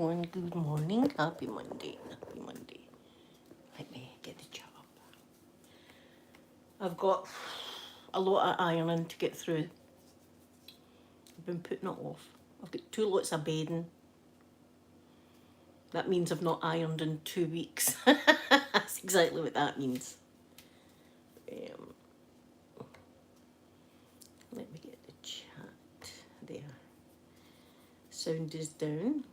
everyone, good morning. Happy Monday. Happy Monday. Let me get the chat up. I've got a lot of ironing to get through. I've been putting it off. I've got 2 lots of bedding. That means I've not ironed in 2 weeks. That's exactly what that means. Let me get the chat there. Sound is down.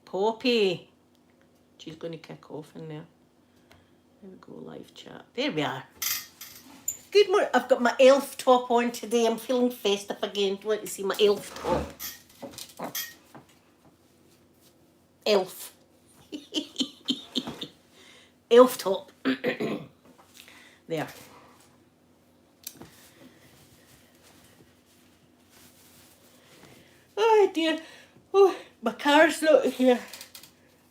Poppy. She's going to kick off in there. There we go, live chat. There we are. Good morning. I've got my elf top on today. I'm feeling festive again. Do you want to see my elf top? Elf. Elf top. There. Oh dear. Oh, my car's not here.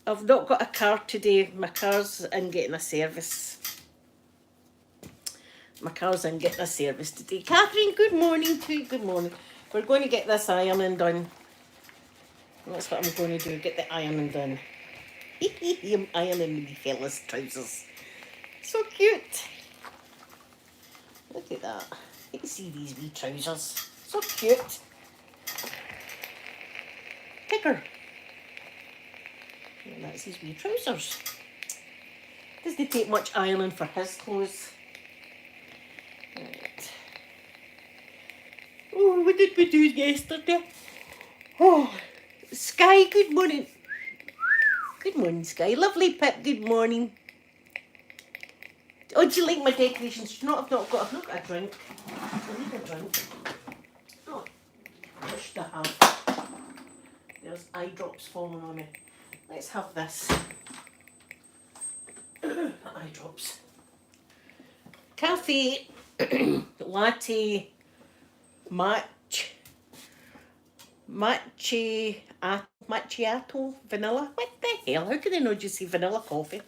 I've not got a car today. My car's in getting a service. My car's in getting a service today. Catherine, good morning to you. Good morning. We're going to get this ironing done. That's what I'm going to do. Get the ironing done. I'm ironing me fella's trousers. So cute. Look at that. You can see these wee trousers. So cute. Ticker. And that's his wee trousers. Doesn't take much ironing for his clothes. Right. Oh, what did we do yesterday? Oh, Sky, good morning. Good morning, Sky. Lovely Pip, good morning. Oh, do you like my decorations? I've not got a drink. I need a drink. Oh, wish to have. There's eye drops falling on me. Let's have this. Eye drops. Cafe, latte, macchiato, vanilla. What the hell? How can they not just say vanilla coffee?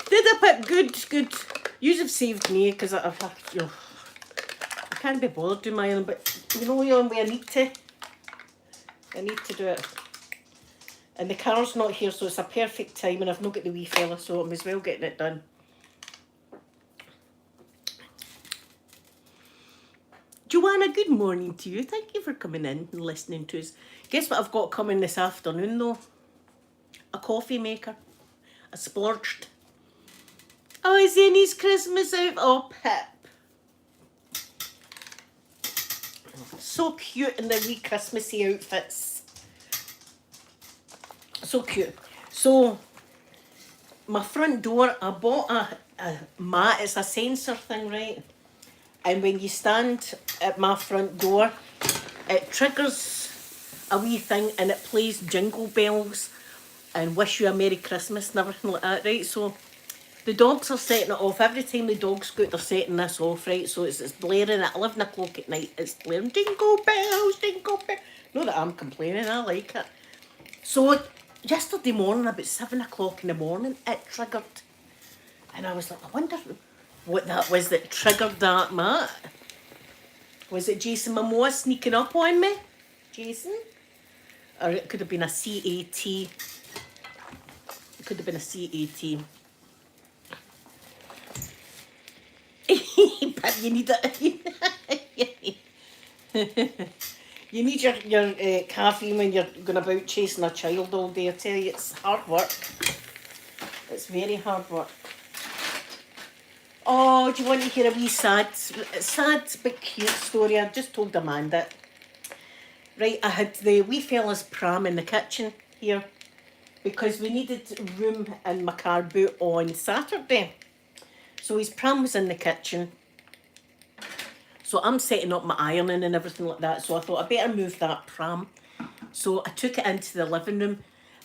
Did I put good? You have saved me because I can't be bothered doing my own, but you know the only way I need to do it. And the car's not here, so it's a perfect time, and I've not got the wee fella, so I'm as well getting it done. Joanna, good morning to you. Thank you for coming in and listening to us. Guess what I've got coming this afternoon, though? A coffee maker. I splurged. Oh, is Annie's Christmas out? Oh, Pip. So cute in their wee Christmassy outfits. So cute. So, my front door, I bought a mat. It's a sensor thing, right? And when you stand at my front door, it triggers a wee thing and it plays jingle bells and wish you a Merry Christmas and everything like that, right? So the dogs are setting it off. Every time the dogs go out, they're setting this off, right? So it's blaring at 11 o'clock at night. It's blaring, jingle bells, jingle bells. Not that I'm complaining, I like it. So yesterday morning, about 7 o'clock in the morning, it triggered. And I was like, I wonder what that was that triggered that, Matt. Was it Jason Momoa sneaking up on me? Jason? Or it could have been a CAT. It could have been a CAT. But you need it. You need your caffeine when you're going about chasing a child all day. I tell you, it's hard work. It's very hard work. Oh, do you want to hear a wee sad but cute story? I just told Amanda. Right, I had the wee fella's pram in the kitchen here because we needed room in my car boot on Saturday. So his pram was in the kitchen. So I'm setting up my ironing and everything like that. So I thought I better move that pram. So I took it into the living room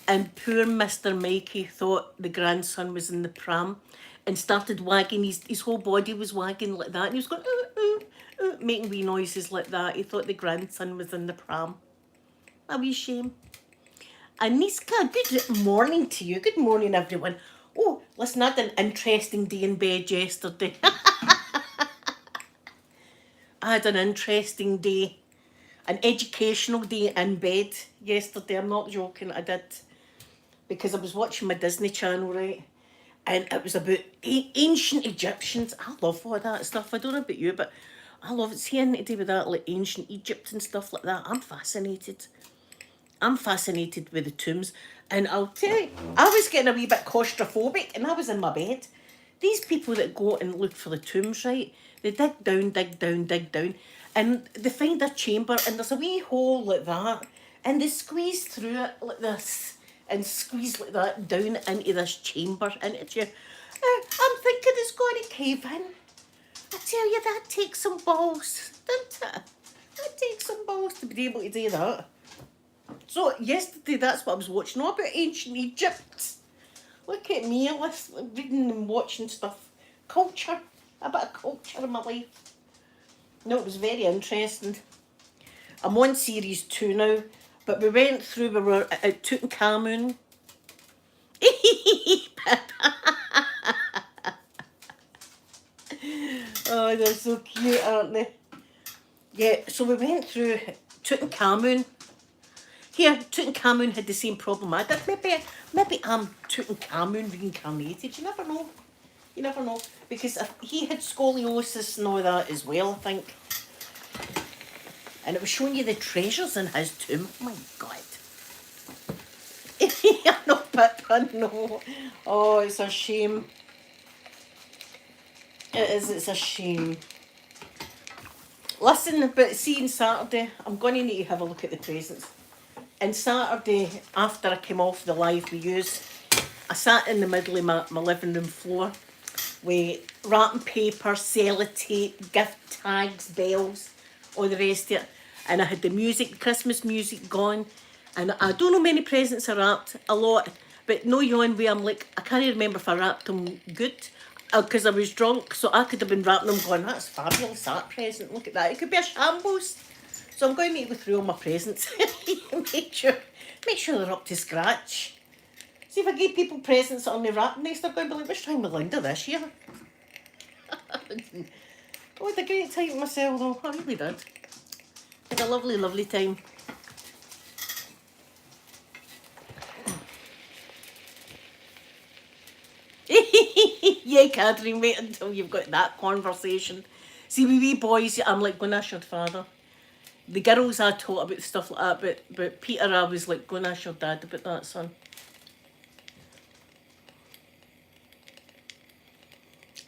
and poor Mr. Mikey thought the grandson was in the pram and started wagging, his whole body was wagging like that. And he was going, ooh, ooh, ooh, making wee noises like that. He thought the grandson was in the pram. A wee shame. Aniska, good morning to you. Good morning, everyone. Oh, listen, I had an interesting day in bed yesterday. I had an interesting day, an educational day in bed yesterday. I'm not joking, I did. Because I was watching my Disney Channel, right? And it was about ancient Egyptians. I love all that stuff. I don't know about you, but I love it. See anything to do with that, like ancient Egypt and stuff like that. I'm fascinated. I'm fascinated with the tombs. And I'll tell you, I was getting a wee bit claustrophobic and I was in my bed. These people that go and look for the tombs, right? They dig down, dig down, dig down. And they find a chamber and there's a wee hole like that. And they squeeze through it like this. And squeeze like that down into this chamber. And it's you. I'm thinking it's going to cave in. I tell you, that takes some balls, doesn't it? That takes some balls to be able to do that. So yesterday, that's what I was watching, all about ancient Egypt. Look at me, reading and watching stuff. Culture, a bit of culture in my life. No, it was very interesting. I'm on series 2 now, but we went through, we were at Tutankhamun. Oh, they're so cute, aren't they? Yeah, so we went through Tutankhamun. Here, Tutankhamun had the same problem I did. Maybe I'm Tutankhamun reincarnated. You never know. You never know. Because he had scoliosis and all that as well, I think. And it was showing you the treasures in his tomb. Oh my God. No, but no. Oh, it's a shame. It is, it's a shame. Listen, but see, on Saturday, I'm going to need to have a look at the presents. And Saturday, after I came off the live we used, I sat in the middle of my living room floor with wrapping paper, sellotape, gift tags, bells, all the rest of it. And I had the music, Christmas music going. And I don't know many presents I wrapped, a lot. But no yawn way, I'm like, I can't remember if I wrapped them good. Because I was drunk, so I could have been wrapping them going, that's fabulous, that present, look at that. It could be a shambles. So I'm going to go through all my presents. make sure they're up to scratch. See, if I give people presents that are only wrapped nice, they're going to be like, what's wrong with Linda this year? Oh, I had a great time myself though, I really did. Had a lovely, lovely time. Yeah, Catherine, wait until you've got that conversation. See, with wee boys, I'm like, go and ask your father. The girls I taught about stuff like that, but Peter, I was like, go and ask your dad about that, son.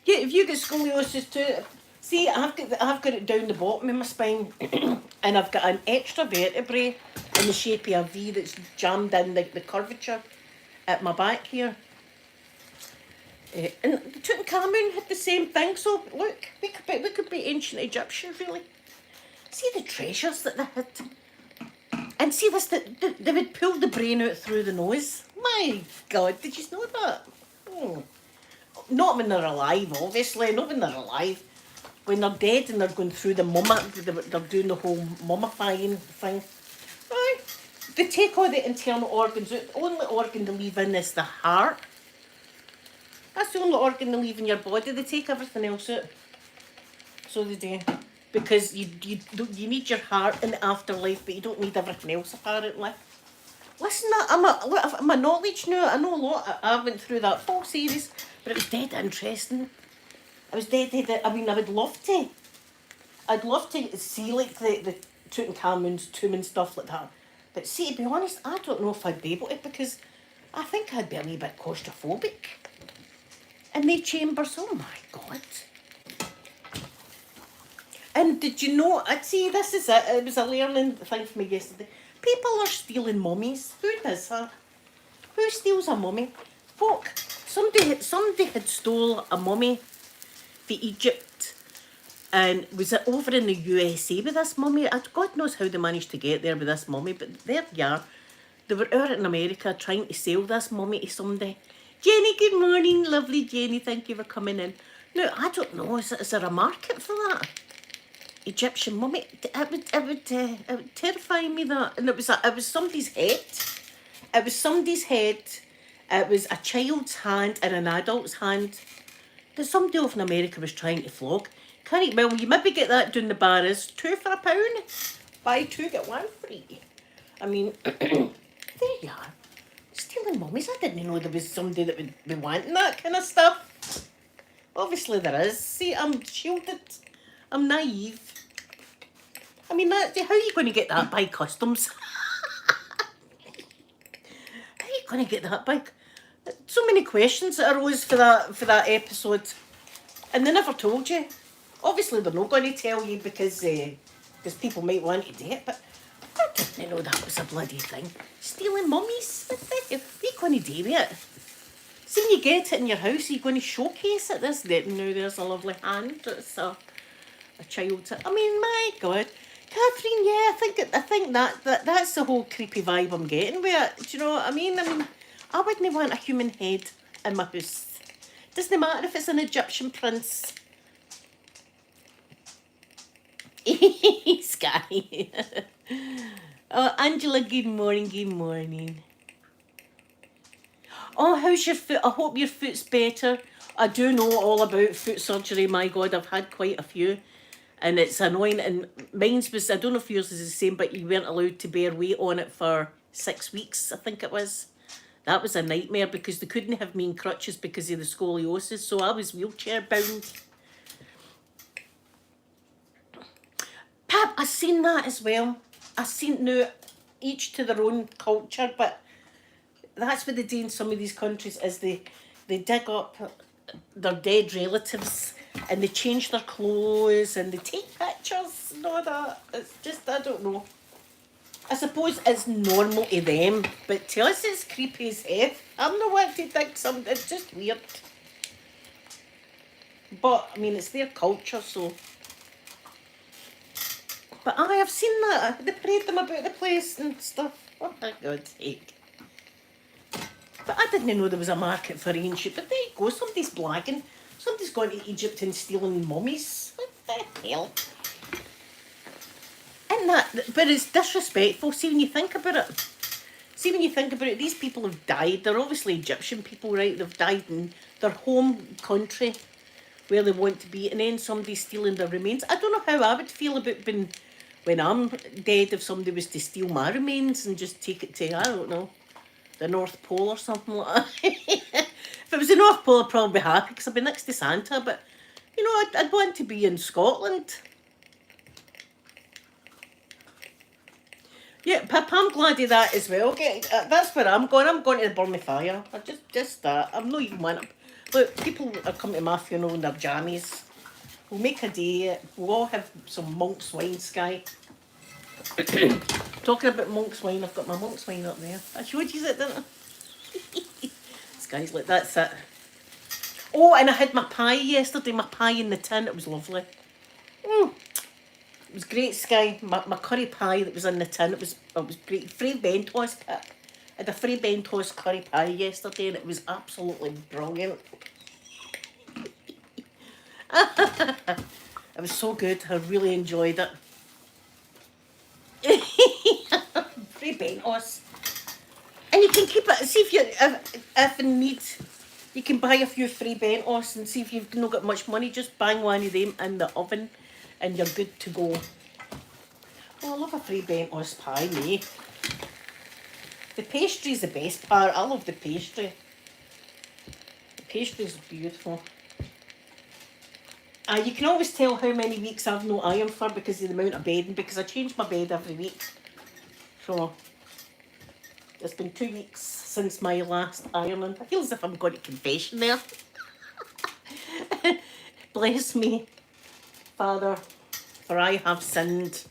Yeah, if you get scoliosis too, see, I've got it down the bottom of my spine, and I've got an extra vertebrae in the shape of a V that's jammed in the curvature at my back here. And the Tutankhamun had the same thing, so look, we could be ancient Egyptians, really. See the treasures that they had. And see this, they would pull the brain out through the nose. My God, did you know that? Oh. Not when they're alive, obviously, not when they're alive. When they're dead and they're going through the they're doing the whole mummifying thing. Right. They take all the internal organs out. The only organ they leave in is the heart. That's the only organ they leave in your body. They take everything else out. So they do. Because you need your heart in the afterlife, but you don't need everything else apparently. Listen, I'm a knowledge now. I know a lot. I went through that full series, but it was dead interesting. I was dead. I mean, I would love to. I'd love to see like the Tutankhamun's tomb and stuff like that. But see, to be honest, I don't know if I'd be able to because I think I'd be a wee bit claustrophobic. In the chambers, oh my God. And did you know, I'd say this is it was a learning thing for me yesterday. People are stealing mummies. Who does that? Who steals a mummy? Folk, somebody had stole a mummy for Egypt and was it over in the USA with this mummy? God knows how they managed to get there with this mummy, but there you are. They were out in America trying to sell this mummy to somebody. Jenny, good morning, lovely Jenny, thank you for coming in. Now, I don't know, is there a market for that? Egyptian mummy, it would terrify me that. And it was somebody's head. It was somebody's head. It was a child's hand and an adult's hand that somebody over in America was trying to flog. Curry, well, you maybe get that down the bar is £2 for £1. Buy two, get one free. I mean, there you are. Stealing mummies. I didn't know there was somebody that would be wanting that kind of stuff. Obviously there is. See, I'm shielded. I'm naive. I mean, how are you going to get that by customs? How are you going to get that by... So many questions that arose for that episode. And they never told you. Obviously they're not going to tell you because people might want to do it, but I didn't know that was a bloody thing. Stealing mummies? What the hell? What are you going to do with it? See, when you get it in your house, are you going to showcase it? There's a lovely hand. It's a child. I mean, my God. Catherine, yeah, I think that's the whole creepy vibe I'm getting with it. Do you know what I mean? I wouldn't want a human head in my house. Doesn't matter if it's an Egyptian prince. Sky. Oh, Angela, good morning. Oh, how's your foot? I hope your foot's better. I do know all about foot surgery, my God, I've had quite a few. And it's annoying, and mine's was, I don't know if yours is the same, but you weren't allowed to bear weight on it for 6 weeks, I think it was. That was a nightmare because they couldn't have me in crutches because of the scoliosis, so I was wheelchair bound. Pap, I seen that as well. I seen, now, each to their own culture, but that's what they do in some of these countries is they dig up their dead relatives and they change their clothes and they take pictures and all that. It's just, I don't know. I suppose it's normal to them, but to us it's creepy as F. I'm not one to think something, it's just weird. But, I mean, it's their culture, so... But I have seen that. They parade them about the place and stuff. Oh, for God's sake. But I didn't know there was a market for ancient. But there you go, somebody's blagging. Somebody's gone to Egypt and stealing mummies. What the hell? Isn't that... But it's disrespectful. See, when you think about it. These people have died. They're obviously Egyptian people, right? They've died in their home country where they want to be. And then somebody's stealing their remains. I don't know how I would feel about being... When I'm dead, if somebody was to steal my remains and just take it to, I don't know, the North Pole or something like that. If it was the North Pole, I'd probably be happy because I'd be next to Santa, but, you know, I'd want to be in Scotland. Yeah, Pip, I'm glad of that as well. Okay, that's where I'm going. I'm going to the Burnie Fire. I just that. I'm not even one. Look, people are coming to my funeral in their jammies. We'll make a day. We'll all have some monk's wine, Sky. Talking about monk's wine, I've got my monk's wine up there. I showed you it, didn't I? Sky's like, that's it. Oh, and I had my pie yesterday, my pie in the tin. It was lovely. It was great, Sky. My curry pie that was in the tin, it was great. Free Bentos, Pip. I had a free Bentos curry pie yesterday and it was absolutely brilliant. It was so good. I really enjoyed it. Free Bentos. And you can keep it. See if in need, you can buy a few free Bentos and see if you've not got much money. Just bang one of them in the oven, and you're good to go. Oh, I love a free Bentos pie, me. The pastry's the best part. I love the pastry. The pastry's beautiful. You can always tell how many weeks I've no iron for because of the amount of bedding, because I change my bed every week. So, it's been 2 weeks since my last ironing. I feel as if I'm going to confession there. Bless me, Father, for I have sinned.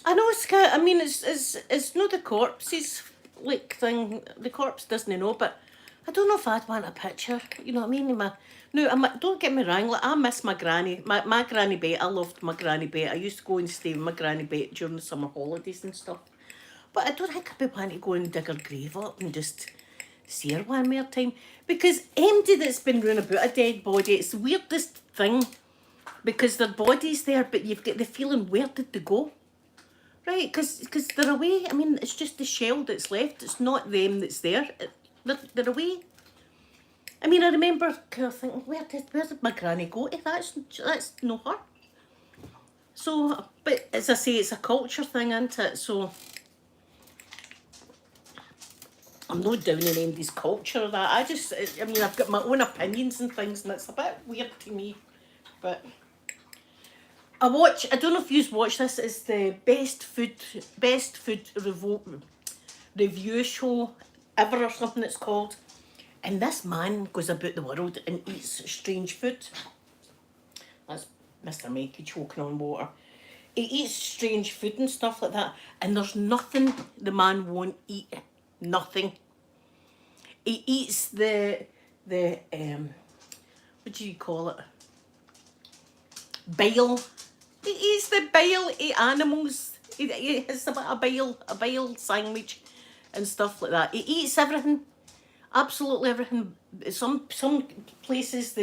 I know, Scott. I mean, it's not the corpse's like thing. The corpse doesn't know, but I don't know if I'd want a picture. You know what I mean? Don't get me wrong. Like, I miss my granny. My granny bet. I loved my granny bet. I used to go and stay with my granny bet during the summer holidays and stuff. But I don't think I'd be wanting to go and dig her grave up and just see her one more time, because empty that's been round about a dead body. It's the weirdest thing because their body's there, but you've got the feeling, where did they go? Right, because they're away. I mean, it's just the shell that's left. It's not them that's there. They're away. I mean, I remember kind of thinking, where did my granny go to? That's no her. So, but as I say, it's a culture thing, isn't it? So I'm not down in anybody's culture or that. I mean, I've got my own opinions and things, and it's a bit weird to me. But I don't know if you've watched this. It's the best food review show ever or something it's called. And this man goes about the world and eats strange food. That's Mr. Mikey choking on water. He eats strange food and stuff like that, and there's nothing the man won't eat. Nothing. He eats the what do you call it? Bile. He eats the bile of animals. He has a bit of a bile sandwich and stuff like that. He eats everything. Absolutely everything. Some places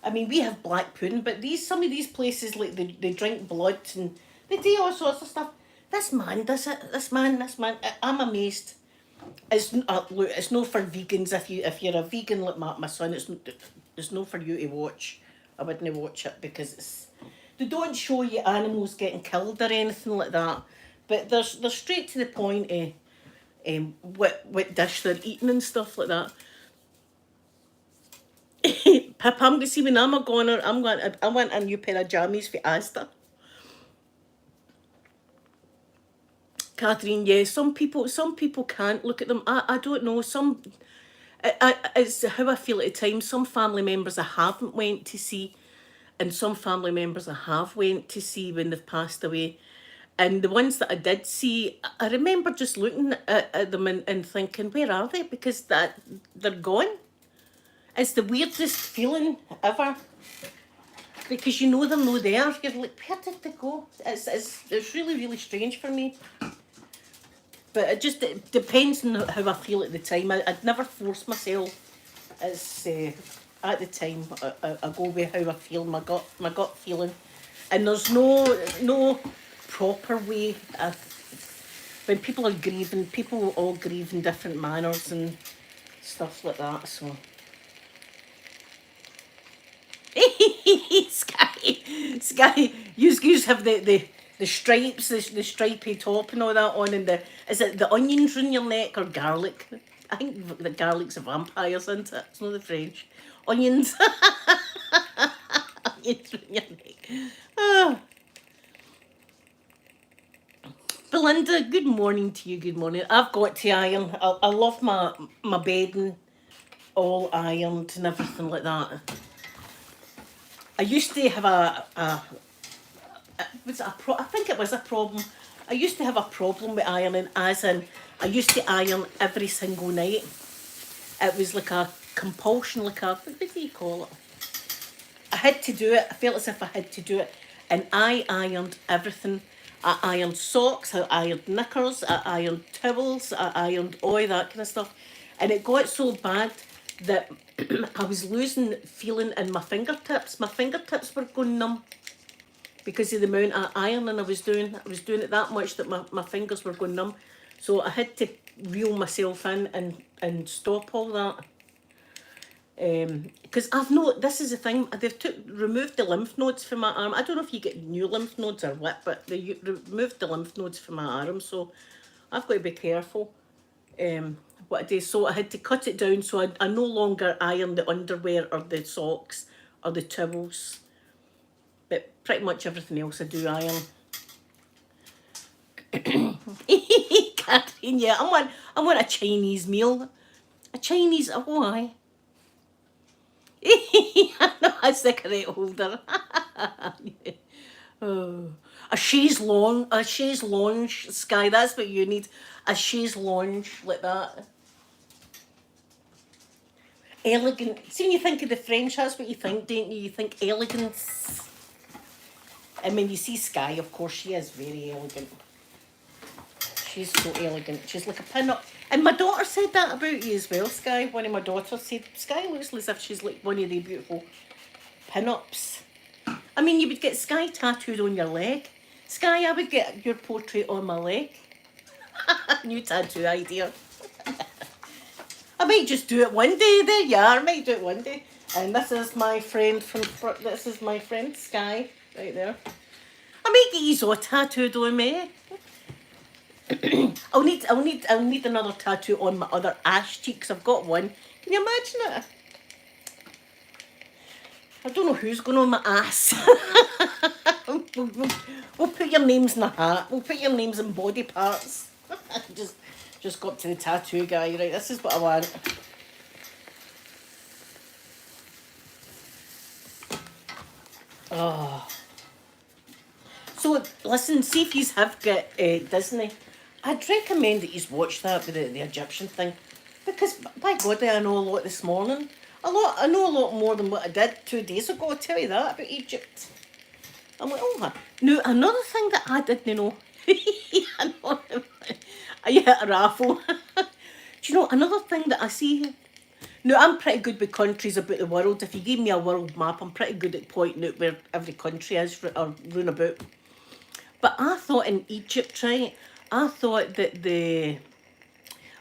I mean, we have black pudding, but some of these places, like, they drink blood and they do all sorts of stuff. This man does it. This man. I'm amazed. Look, it's no for vegans. If you're a vegan like my son, it's no for you to watch. I wouldn't watch it because they don't show you animals getting killed or anything like that. But they're straight to the point of what dish they're eating and stuff like that. Pip, I'm going to see when I'm a goner. I want a new pair of jammies for Asda. Catherine, yeah, some people can't look at them. I don't know. It's how I feel at the time. Some family members I haven't went to see, and some family members I have went to see when they've passed away. And the ones that I did see, I remember just looking at them and thinking, where are they? Because they're gone. It's the weirdest feeling ever. Because you know they're not there. You're like, where did they go? It's really, really strange for me. But it depends on how I feel at the time. I'd never force myself. It's at the time I go with how I feel, my gut feeling, and there's no proper way of when people are grieving. People all grieve in different manners and stuff like that. So. Sky, you have the stripes, the stripy top and all that on, and is it the onions in your neck or garlic? I think the garlic's a vampire, isn't it? It's not the French. Onions. Onions in your neck. Ah. Belinda, good morning to you, good morning. I've got to iron. I love my bedding all ironed and everything like that. I used to have I think it was a problem. I used to have a problem with ironing, as in I used to iron every single night. It was like a compulsion, what do you call it? I had to do it. I felt as if I had to do it, and I ironed everything. I ironed socks, I ironed knickers, I ironed towels, I ironed all that kind of stuff, and it got so bad that I was losing feeling in my fingertips. My fingertips were going numb because of the amount of ironing I was doing. I was doing it that much that my fingers were going numb. So I had to reel myself in and stop all that. Because this is the thing, they've removed the lymph nodes from my arm. I don't know if you get new lymph nodes or what, but they removed the lymph nodes from my arm, so I've got to be careful what I do. So I had to cut it down, so I no longer iron the underwear or the socks or the towels, but pretty much everything else I do iron. Catherine, yeah, I want a Chinese meal. A Chinese, oh aye. I know, a cigarette holder. Oh. A chaise lounge, Sky, that's what you need. A chaise lounge like that. Elegant. See, when you think of the French, that's what you think, don't you? You think elegance. And when you see Sky, of course, she is very elegant. She's so elegant. She's like a pin-up. And my daughter said that about you as well, Sky. One of my daughters said, Sky looks as if she's like one of the beautiful pin-ups. I mean, you would get Sky tattooed on your leg. Sky, I would get your portrait on my leg. New tattoo idea. I might just do it one day. There you are. I might do it one day. And this is my friend this is my friend Sky right there. I might get you all tattooed on me. I'll need another tattoo on my other ass cheek because I've got one. Can you imagine it? I don't know who's going on my ass. We'll put your names in a hat. We'll put your names in body parts. just got to the tattoo guy. Right, this is what I want. Oh. So, listen, see if you have got Disney. I'd recommend that you watch that with the Egyptian thing. Because, by God, I know a lot this morning. I know a lot more than what I did 2 days ago, I'll tell you that, about Egypt. I'm like, oh, now, another thing that I didn't know. I know, I hit a raffle. Do you know, another thing that I see. Now, I'm pretty good with countries about the world. If you gave me a world map, I'm pretty good at pointing out where every country is or round about. But I thought in Egypt, right, I thought that the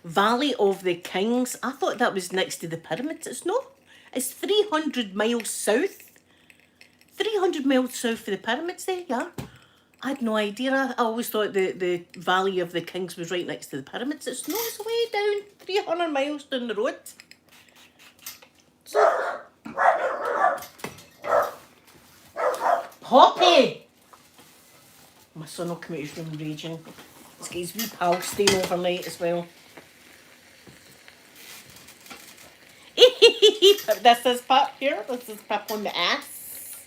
Valley of the Kings, I thought that was next to the pyramids. It's not. It's 300 miles south. 300 miles south of the pyramids there, yeah. I had no idea. I always thought the Valley of the Kings was right next to the pyramids. It's not. It's way down 300 miles down the road. Poppy! My son will come out his room raging. He's got his wee pal staying overnight as well. This is Pap here. This is Pap on the ass.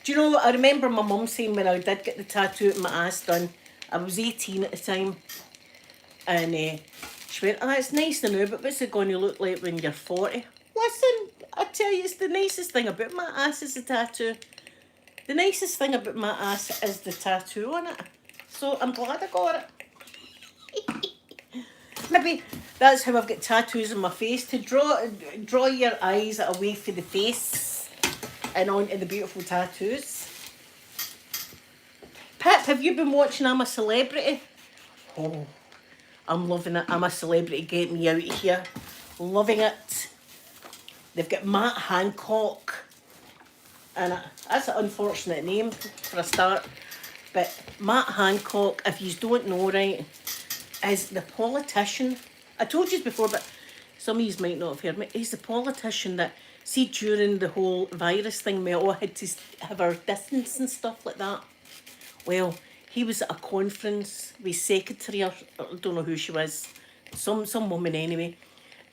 Do you know, I remember my mum saying when I did get the tattoo on my ass done, I was 18 at the time, and she went, it's nice now, but what's it going to look like when you're 40? Listen, I tell you, it's the nicest thing about my ass is the tattoo. The nicest thing about my ass is the tattoo on it. So I'm glad I got it. Maybe that's how I've got tattoos on my face, to draw your eyes away from the face and onto the beautiful tattoos. Pip, have you been watching I'm a Celebrity? Oh, I'm loving it. I'm a Celebrity, get me out of here. Loving it. They've got Matt Hancock. And that's an unfortunate name for a start. But Matt Hancock, if you don't know, right, is the politician. I told you before, but some of you might not have heard me. He's the politician that, see, during the whole virus thing, we all had to have our distance and stuff like that. Well, he was at a conference with secretary, or I don't know who she was, some woman anyway.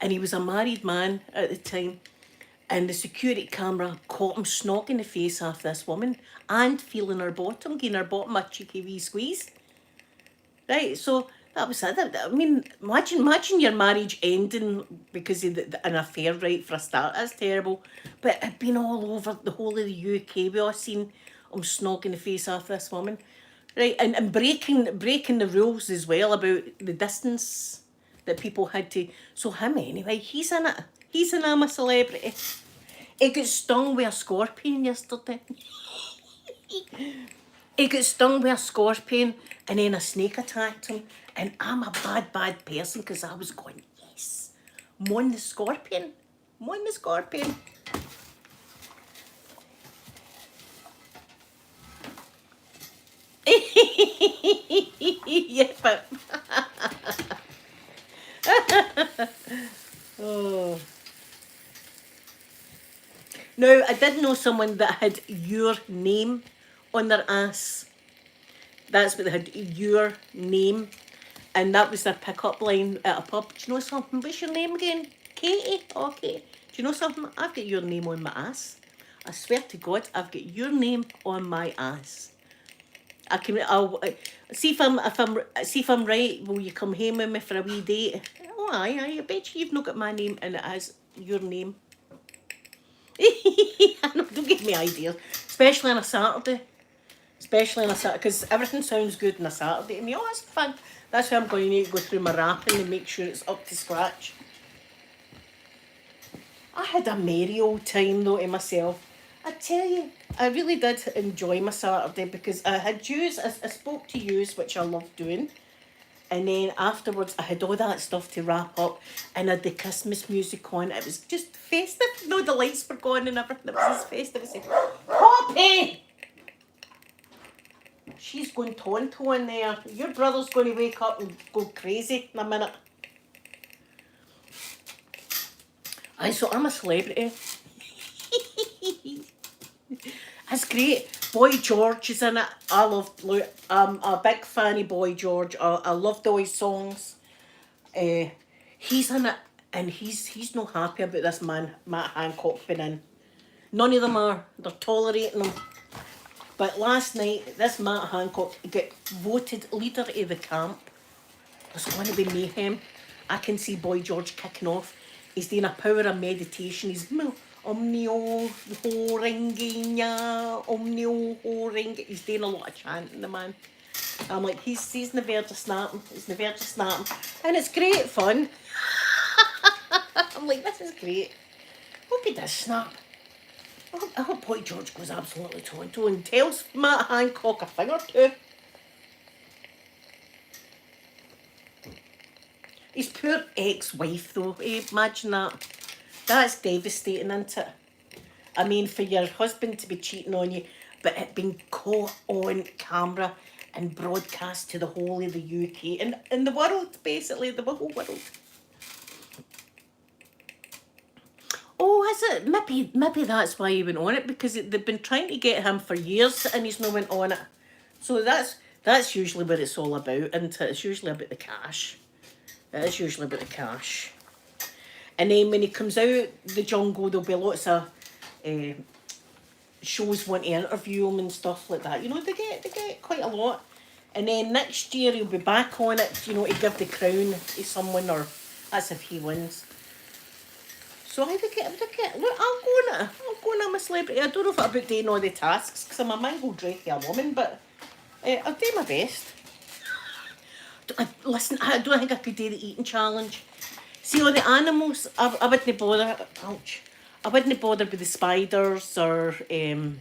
And he was a married man at the time. And the security camera caught him snogging the face off this woman and feeling her bottom, giving her bottom a cheeky wee squeeze. Right, so that was it. I mean, imagine your marriage ending because of an affair, right, for a start. That's terrible. But it'd been all over the whole of the UK. We all seen him snogging the face off this woman. Right, and breaking the rules as well about the distance that people had to. So him anyway, he's in it. He's an I'm a Celebrity. He got stung with a scorpion yesterday. He got stung with a scorpion and then a snake attacked him. And I'm a bad person because I was going, yes, mon the scorpion. Mon the scorpion. Yeah, but... Oh. Now, I did know someone that had your name on their ass. That's what they had, your name. And that was their pick-up line at a pub. Do you know something? What's your name again? Katie? Okay. Do you know something? I've got your name on my ass. I swear to God, I've got your name on my ass. I'll see if I'm right. Will you come home with me for a wee date? Oh, aye. I bet you've not got my name and it has your name. I know, don't give me ideas. Especially on a Saturday. Because everything sounds good on a Saturday to me. Oh, that's fun. That's why I'm going to need to go through my rapping and make sure it's up to scratch. I had a merry old time though to myself. I tell you, I really did enjoy my Saturday because I had yous, I spoke to yous, which I love doing. And then afterwards, I had all that stuff to wrap up, and I had the Christmas music on. It was just festive. No, the lights were gone and everything. It was as festive as it. Poppy! She's going tonto in there. Your brother's going to wake up and go crazy in a minute. Aye, so I'm a celebrity. That's great. Boy George is in it. I love. I'm a big fan of Boy George. I loved all his songs. He's in it, and he's not happy about this man Matt Hancock being in. None of them are. They're tolerating him. But last night, this Matt Hancock got voted leader of the camp. There's going to be mayhem. I can see Boy George kicking off. He's doing a power of meditation. He's omnio horinginya, omnio horing. He's doing a lot of chanting, the man. I'm like, he's in the verge of snapping. He's in the verge of snapping. And it's great fun. I'm like, this is great. Hope he does snap. I hope Boy George goes absolutely tonto and tells Matt Hancock a thing or two. His poor ex-wife, though, imagine that. That's devastating, isn't it? I mean, for your husband to be cheating on you, but it being caught on camera and broadcast to the whole of the UK and the world, basically, the whole world. Oh, is it? Maybe that's why he went on it, because they've been trying to get him for years and he's not went on it. So that's usually what it's all about, isn't it? It's usually about the cash. It is usually about the cash. And then when he comes out the jungle, there'll be lots of shows want to interview him and stuff like that. You know, they get quite a lot. And then next year he'll be back on it, you know, to give the crown to someone, or that's if he wins. So I would get, look, I'll go on, I'm a celebrity. I don't know if I'm about doing all the tasks, because I'm a mango drake a woman, but I'll do my best. Listen, I don't think I could do the eating challenge. See, all the animals, I wouldn't bother. Ouch. I wouldn't bother with the spiders or anything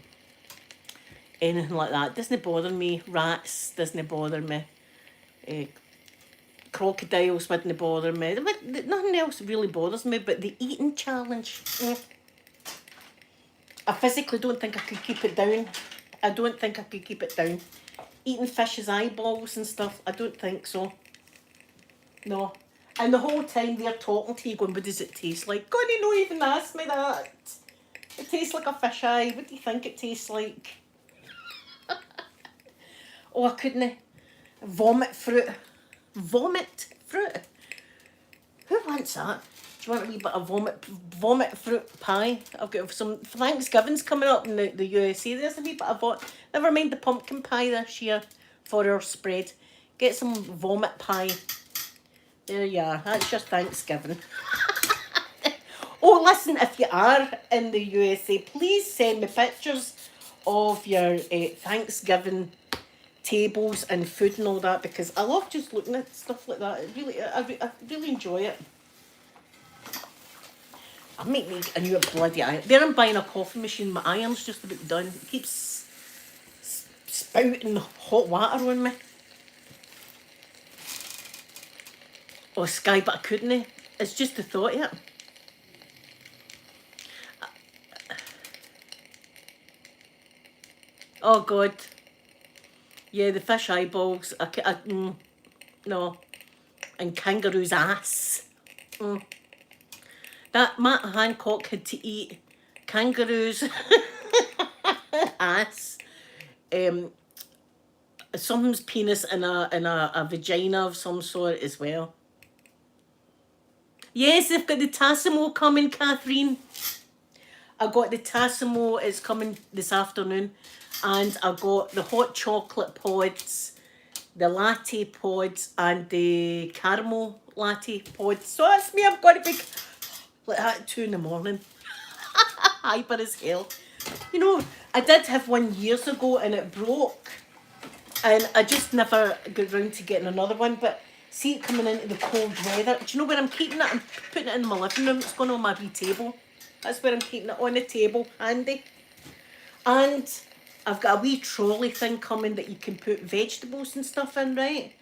like that. Doesn't bother me. Rats doesn't bother me. Crocodiles wouldn't bother me. Nothing else really bothers me, but the eating challenge, I physically don't think I could keep it down. I don't think I could keep it down. Eating fish's eyeballs and stuff, I don't think so. No. And the whole time they're talking to you going, what does it taste like? God, you don't even ask me that. It tastes like a fish eye. What do you think it tastes like? Oh, I couldn't. Vomit fruit. Vomit fruit. Who wants that? Do you want a wee bit of vomit fruit pie? I've got some Thanksgiving's coming up in the USA. There's a wee bit of vomit. Never mind the pumpkin pie this year for our spread. Get some vomit pie. There you are. That's your Thanksgiving. Oh, listen, if you are in the USA, please send me pictures of your Thanksgiving tables and food and all that, because I love just looking at stuff like that. I really enjoy it. I make me a new bloody iron. There I'm buying a coffee machine. My iron's just about done. It keeps spouting hot water on me. Oh, Sky, but I couldn't. It's just the thought of it. Oh, God. Yeah, the fish eyeballs. No. And kangaroo's ass. That Matt Hancock had to eat kangaroo's ass. Someone's penis and a vagina of some sort as well. Yes, they've got the Tassimo coming, Catherine. I got the Tassimo, it's coming this afternoon. And I got the hot chocolate pods, the latte pods, and the caramel latte pods. So that's me, I've got to be like that at 2 in the morning. Hyper as hell. You know, I did have one years ago and it broke. And I just never got round to getting another one. But see it coming into the cold weather. Do you know where I'm keeping it? I'm putting it in my living room. It's going on my wee table. That's where I'm keeping it, on the table, handy. And I've got a wee trolley thing coming that you can put vegetables and stuff in, right?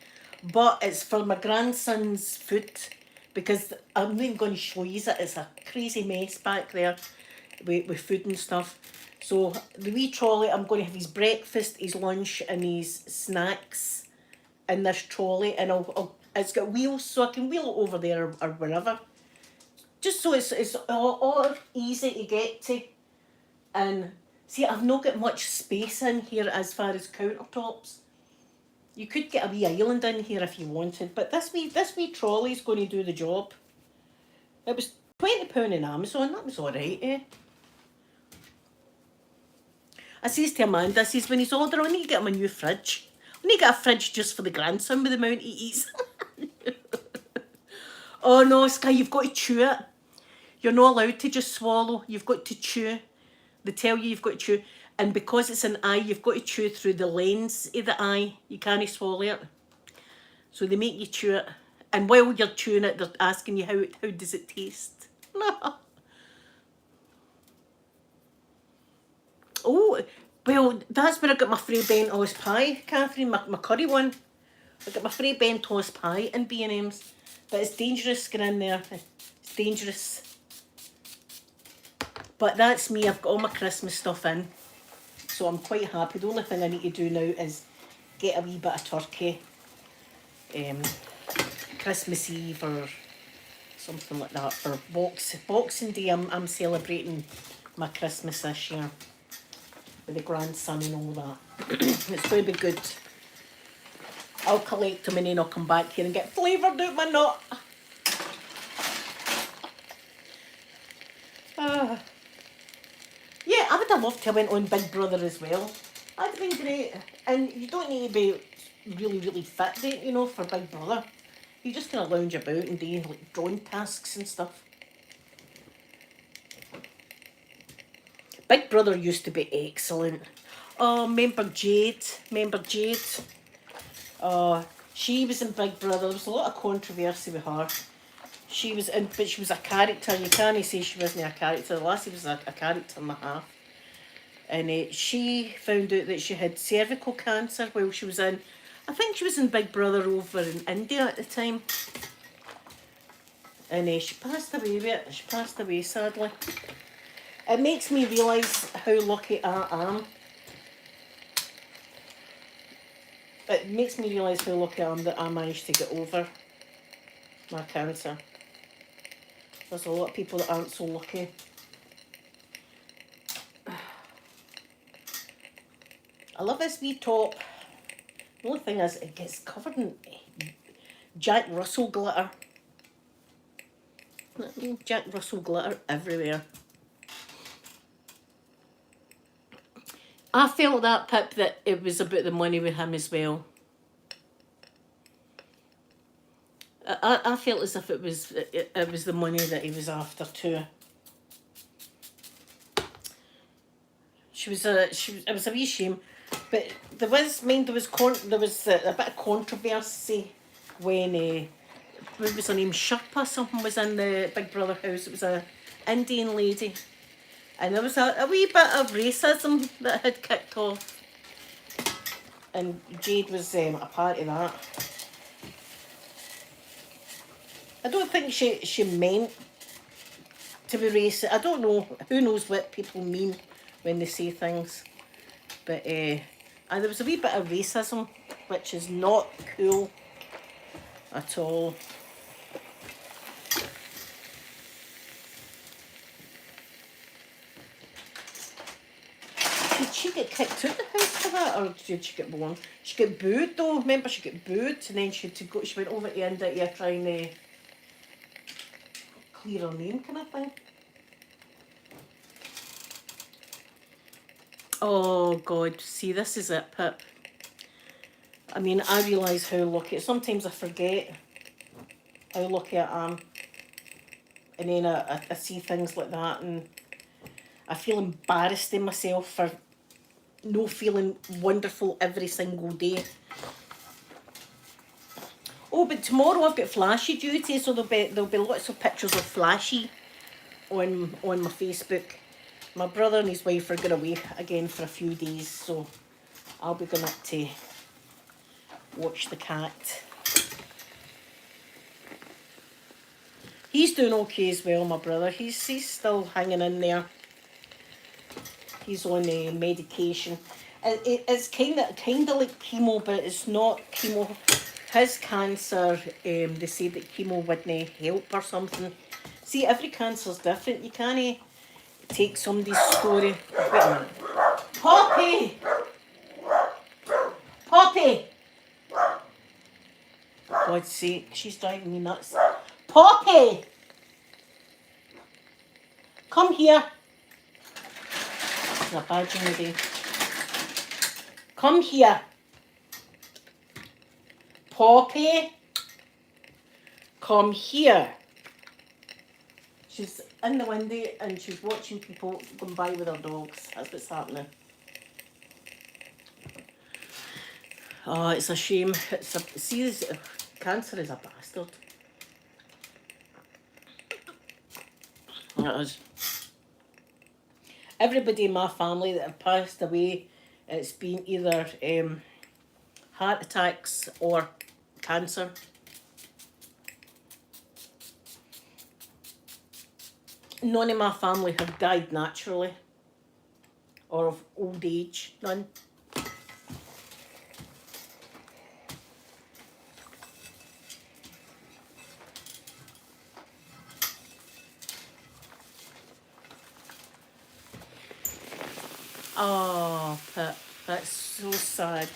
But it's for my grandson's food, because I'm not even going to show you it. It's a crazy mess back there with food and stuff. So the wee trolley, I'm going to have his breakfast, his lunch and his snacks in this trolley, and it's got wheels so I can wheel it over there or wherever. Just so it's all easy to get to. And see, I've not got much space in here as far as countertops. You could get a wee island in here if you wanted, but this wee trolley's going to do the job. It was £20 in Amazon, that was alright, eh? I says to Amanda, I says, when he's older, I need to get him a new fridge. I need to get a fridge just for the grandson with the amount he eats. Oh no, Sky, you've got to chew it. You're not allowed to just swallow, you've got to chew. They tell you you've got to chew. And because it's an eye, you've got to chew through the lens of the eye. You can't swallow it. So they make you chew it. And while you're chewing it, they're asking you how does it taste. No. Oh, well, that's where I got my free bent toast pie, Catherine, my curry one. I got my free bent toast pie in B&M's. But it's dangerous getting in there. It's dangerous. But that's me. I've got all my Christmas stuff in. So I'm quite happy. The only thing I need to do now is get a wee bit of turkey. Christmas Eve or something like that. For Boxing Day, I'm celebrating my Christmas this year with the grandson and all that. It's going to be good. I'll collect them and then I'll come back here and get flavoured out my nut. Yeah, I would have loved to have went on Big Brother as well. That'd have been great. And you don't need to be really, really fit, you know, for Big Brother. You just kind of lounge about and do like drawing tasks and stuff. Big Brother used to be excellent. Oh, remember Jade? She was in Big Brother. There was a lot of controversy with her. She was in, but she was a character. You can't say she wasn't a character. The lassie was a character and a half. And she found out that she had cervical cancer while she was in, I think she was in Big Brother over in India at the time. And she passed away with it. She passed away, sadly. It makes me realise how lucky I am. It makes me realise how lucky I am that I managed to get over my cancer. There's a lot of people that aren't so lucky. I love this wee top. The only thing is, it gets covered in Jack Russell glitter. Jack Russell glitter everywhere. I felt that, Pip, that it was about the money with him as well. I felt as if it was the money that he was after too. It was a wee shame, but there was a bit of controversy when what was her name, Sherpa something was in the Big Brother house. It was a Indian lady. And there was a wee bit of racism that had kicked off. And Jade was a part of that. I don't think she meant to be racist. I don't know. Who knows what people mean when they say things. But and there was a wee bit of racism, which is not cool at all. Did she get kicked out of the house for that, or did she get born? She got booed though. Remember, she got booed, and then she went over to India trying to clear her name, kind of thing. Oh God, see, this is it, Pip. I mean, I realise how lucky. Sometimes I forget how lucky I am, and then I see things like that, and I feel embarrassed in myself for no feeling wonderful every single day. Oh, but tomorrow I've got flashy duty, so there'll be lots of pictures of flashy on my Facebook. My brother and his wife are going away again for a few days, so I'll be going up to watch the cat. He's doing okay as well, my brother. He's still hanging in there. He's on medication. It's kind of like chemo, but it's not chemo. His cancer, they say that chemo wouldn't help or something. See, every cancer's different. You can't take somebody's story. Wait a minute. Poppy! Poppy! For God's sake, she's driving me nuts. Poppy! Come here. There's a badge in the day. Come here. Poppy. Come here. She's in the window and she's watching people going by with their dogs. That's what's happening. Oh, it's a shame. Cancer is a bastard. It is. Everybody in my family that have passed away, it's been either heart attacks or cancer. None of my family have died naturally or of old age. None. Oh, Pip, that's so sad.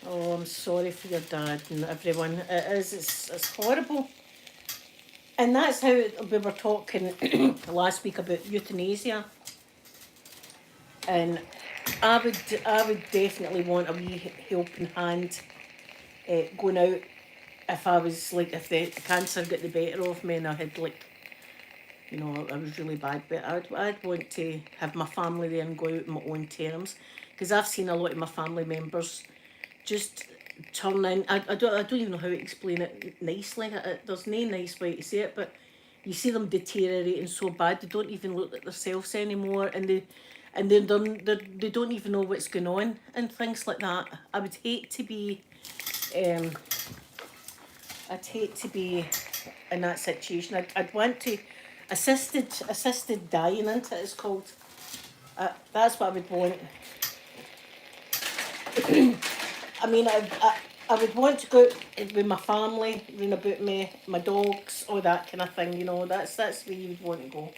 Oh, I'm sorry for your dad and everyone. It is, it's horrible. And that's how we were talking last week about euthanasia. And I would definitely want a wee helping hand going out if I was like, if the cancer got the better of me and I had like, you know, I was really bad, but I'd want to have my family there and go out on my own terms, because I've seen a lot of my family members just turn in. I don't even know how to explain it nicely. There's no nice way to say it, but you see them deteriorating so bad they don't even look at themselves anymore, and they don't even know what's going on and things like that. I would hate to be, I'd hate to be in that situation. I'd want to. Assisted dying, isn't it? It's called. That's what I would want. I mean, I would want to go out with my family, run about my dogs, all that kind of thing. You know, that's where you would want to go.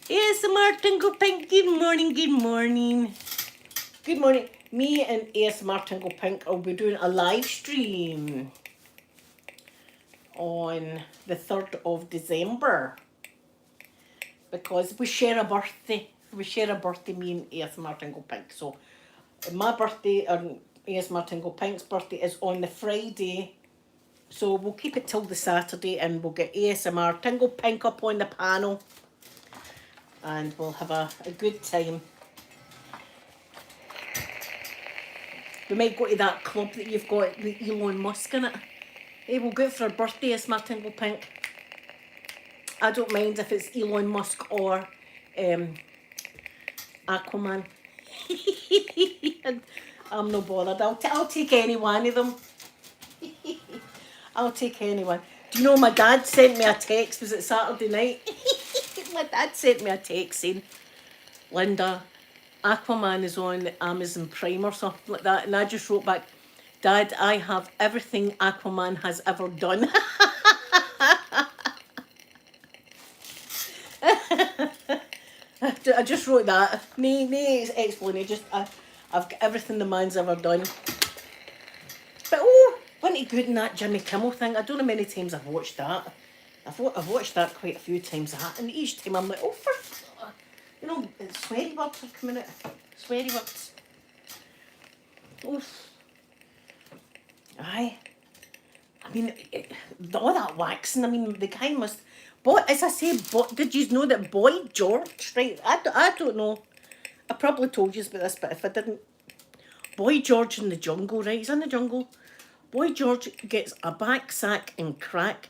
ASMR Tingle Pink. Good morning. Good morning. Good morning. Me and ASMR Tingle Pink will be doing a live stream on the 3rd of December because we share a birthday. We share a birthday, me and ASMR Tingle Pink. So my birthday and ASMR Tingle Pink's birthday is on the Friday. So we'll keep it till the Saturday and we'll get ASMR Tingle Pink up on the panel and we'll have a good time. We might go to that club that you've got with Elon Musk in it. Hey, we'll go out for our birthday as my Tingle Pink. I don't mind if it's Elon Musk or Aquaman. I'm no bothered. I'll take any one of them. I'll take anyone. Do you know my dad sent me a text? Was it Saturday night? My dad sent me a text saying, Linda, Aquaman is on Amazon Prime or something like that. And I just wrote back, Dad, I have everything Aquaman has ever done. I just wrote that. No explanation. Just I've got everything the man's ever done. But wasn't he good in that Jimmy Kimmel thing? I don't know how many times I've watched that. I've watched that quite a few times. And each time I'm like, oh, you know, sweary words are coming out. Sweary words. Oof. Aye. I mean, all that waxing, I mean, the guy must... But as I say, did you know that Boy George, right? I don't know. I probably told you about this, but if I didn't... Boy George in the jungle, right? He's in the jungle. Boy George gets a back sack and crack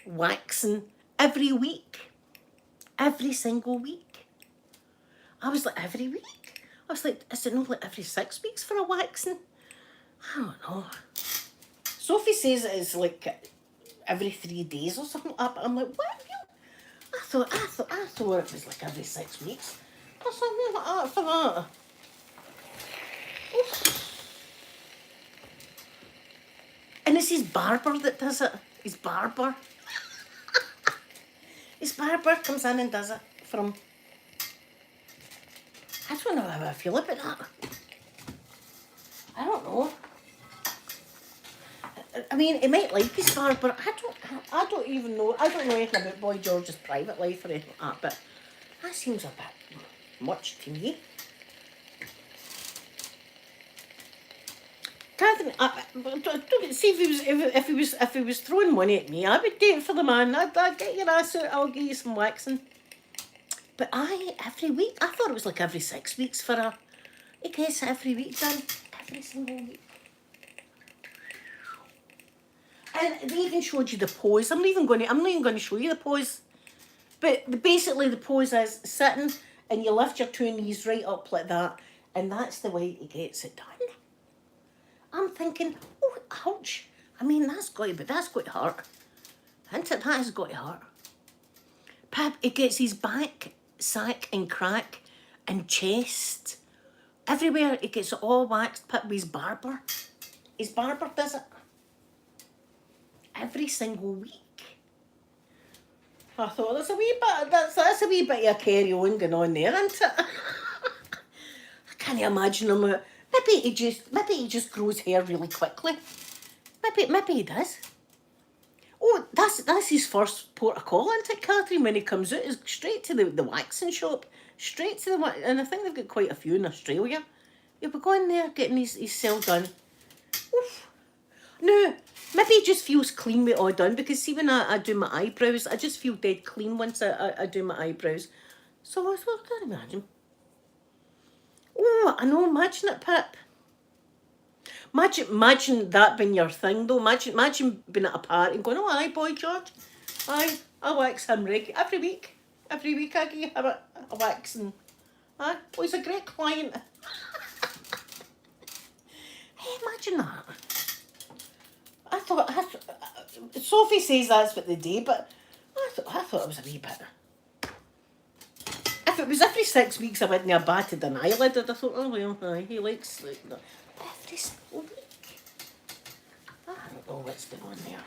waxing every week. Every single week. I was like, every week? I was like, is it not like every 6 weeks for a waxing? I don't know. Sophie says it's like every 3 days or something. I'm like, what? I thought it was like every 6 weeks or something like that for that. Oof. And it's his barber that does it. His barber. His barber comes in and does it for him. I don't know how I feel about that. I don't know. I mean, he might like his barber. I don't even know. I don't know anything about Boy George's private life or anything like that, but that seems a bit much to me. Catherine, see if he was throwing money at me, I would do it for the man. I'd get your ass out. I'll give you some waxing. But every week, I thought it was like every 6 weeks for her. He gets it every week done, every single week. And they even showed you the pose. I'm not even going to show you the pose. But basically the pose is sitting and you lift your 2 knees right up like that, and that's the way he gets it done. I'm thinking, oh, ouch. I mean, that's got to hurt. Isn't it? That has got to hurt. Pip, he gets his back, sack and crack and chest. Everywhere he gets it all waxed. Pip, with his barber. His barber does it. Every single week. I thought that's a wee bit of carry on going on there, isn't it? I can't imagine him. Maybe he just grows hair really quickly. Maybe he does. Oh, that's his first port of call, isn't it, Catherine? When he comes out, is straight to the waxing shop, straight to and I think they've got quite a few in Australia. He'll be going there getting his cell done. Oof. No, maybe he just feels clean with it all done, because see, when I do my eyebrows, I just feel dead clean once I do my eyebrows. So I can't imagine. Oh, I know, imagine it, Pip. Imagine that being your thing, though. Imagine being at a party and going, oh, aye, Boy George. Aye, I wax him every week. Every week I give him a wax. And aye, oh, he's a great client. Hey, imagine that. I thought Sophie says that's what they do, but I thought it was a wee bit. If it was every 6 weeks I went and I batted an eyelid, I'd have thought, oh well, he likes every single week. I don't know what's going on there.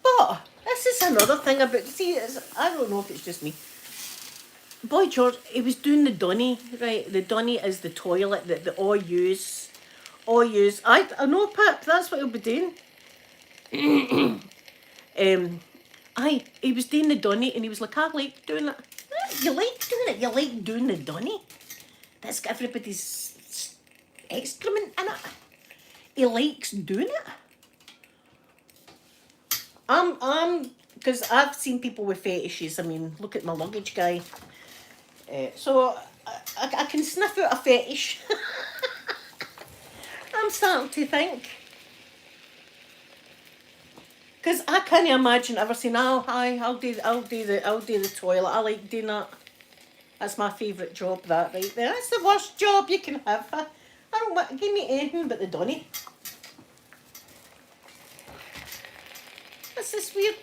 But this is another thing about, see, I don't know if it's just me. Boy George, he was doing the dunny, right? The dunny is the toilet that they all use. I know, Pip, that's what he'll be doing. He was doing the dunny and he was like, I like doing it. You like doing it? You like doing the dunny? That's got everybody's excrement in it. He likes doing it. Because I've seen people with fetishes. I mean, look at my luggage guy. So I can sniff out a fetish. I'm starting to think. Because I can't imagine ever saying, oh, hi, I'll do the toilet. I like doing that. That's my favourite job, that right there. That's the worst job you can have. I don't want, give me anything but the dunny. This is weird.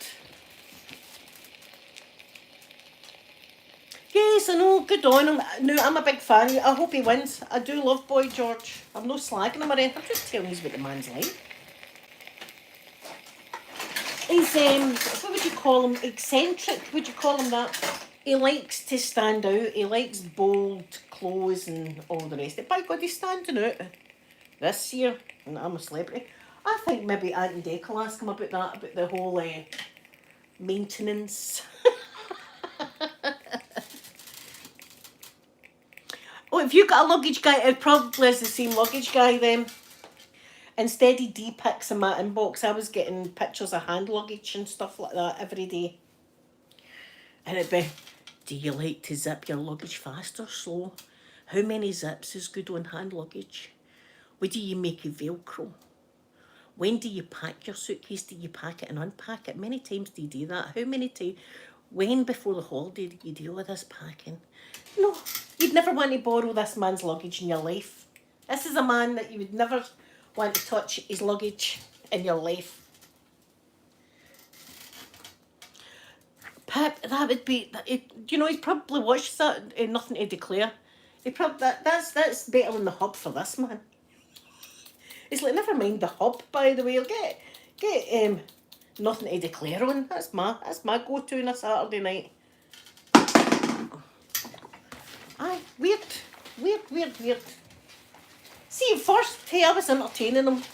Yes, I know, good on him. No, I'm a big fan. I hope he wins. I do love Boy George. I'm not slagging him or anything. I'm just telling you what the man's like. He's, what would you call him? Eccentric, would you call him that? He likes to stand out. He likes bold clothes and all the rest of it. By God, he's standing out this year. And I'm a celebrity. I think maybe Aunt and Dec will ask him about that, about the whole maintenance. Oh, if you got a luggage guy, it probably is the same luggage guy then. Instead of D-pics in my inbox, I was getting pictures of hand luggage and stuff like that every day. And it'd be, do you like to zip your luggage fast or slow? How many zips is good on hand luggage? What do you make of Velcro? When do you pack your suitcase? Do you pack it and unpack it? Many times do you do that? How many times? When before the holiday do you do all this packing? No, you'd never want to borrow this man's luggage in your life. This is a man that you would never want to touch his luggage in your life. Pip, that would be, you know, he's probably watched that, Nothing to Declare. He probably, that's better than the hub for this man. It's like, never mind the hub, by the way. I'll get Nothing to Declare on. That's my go-to on a Saturday night. Aye, weird. See, first, hey, I was entertaining him.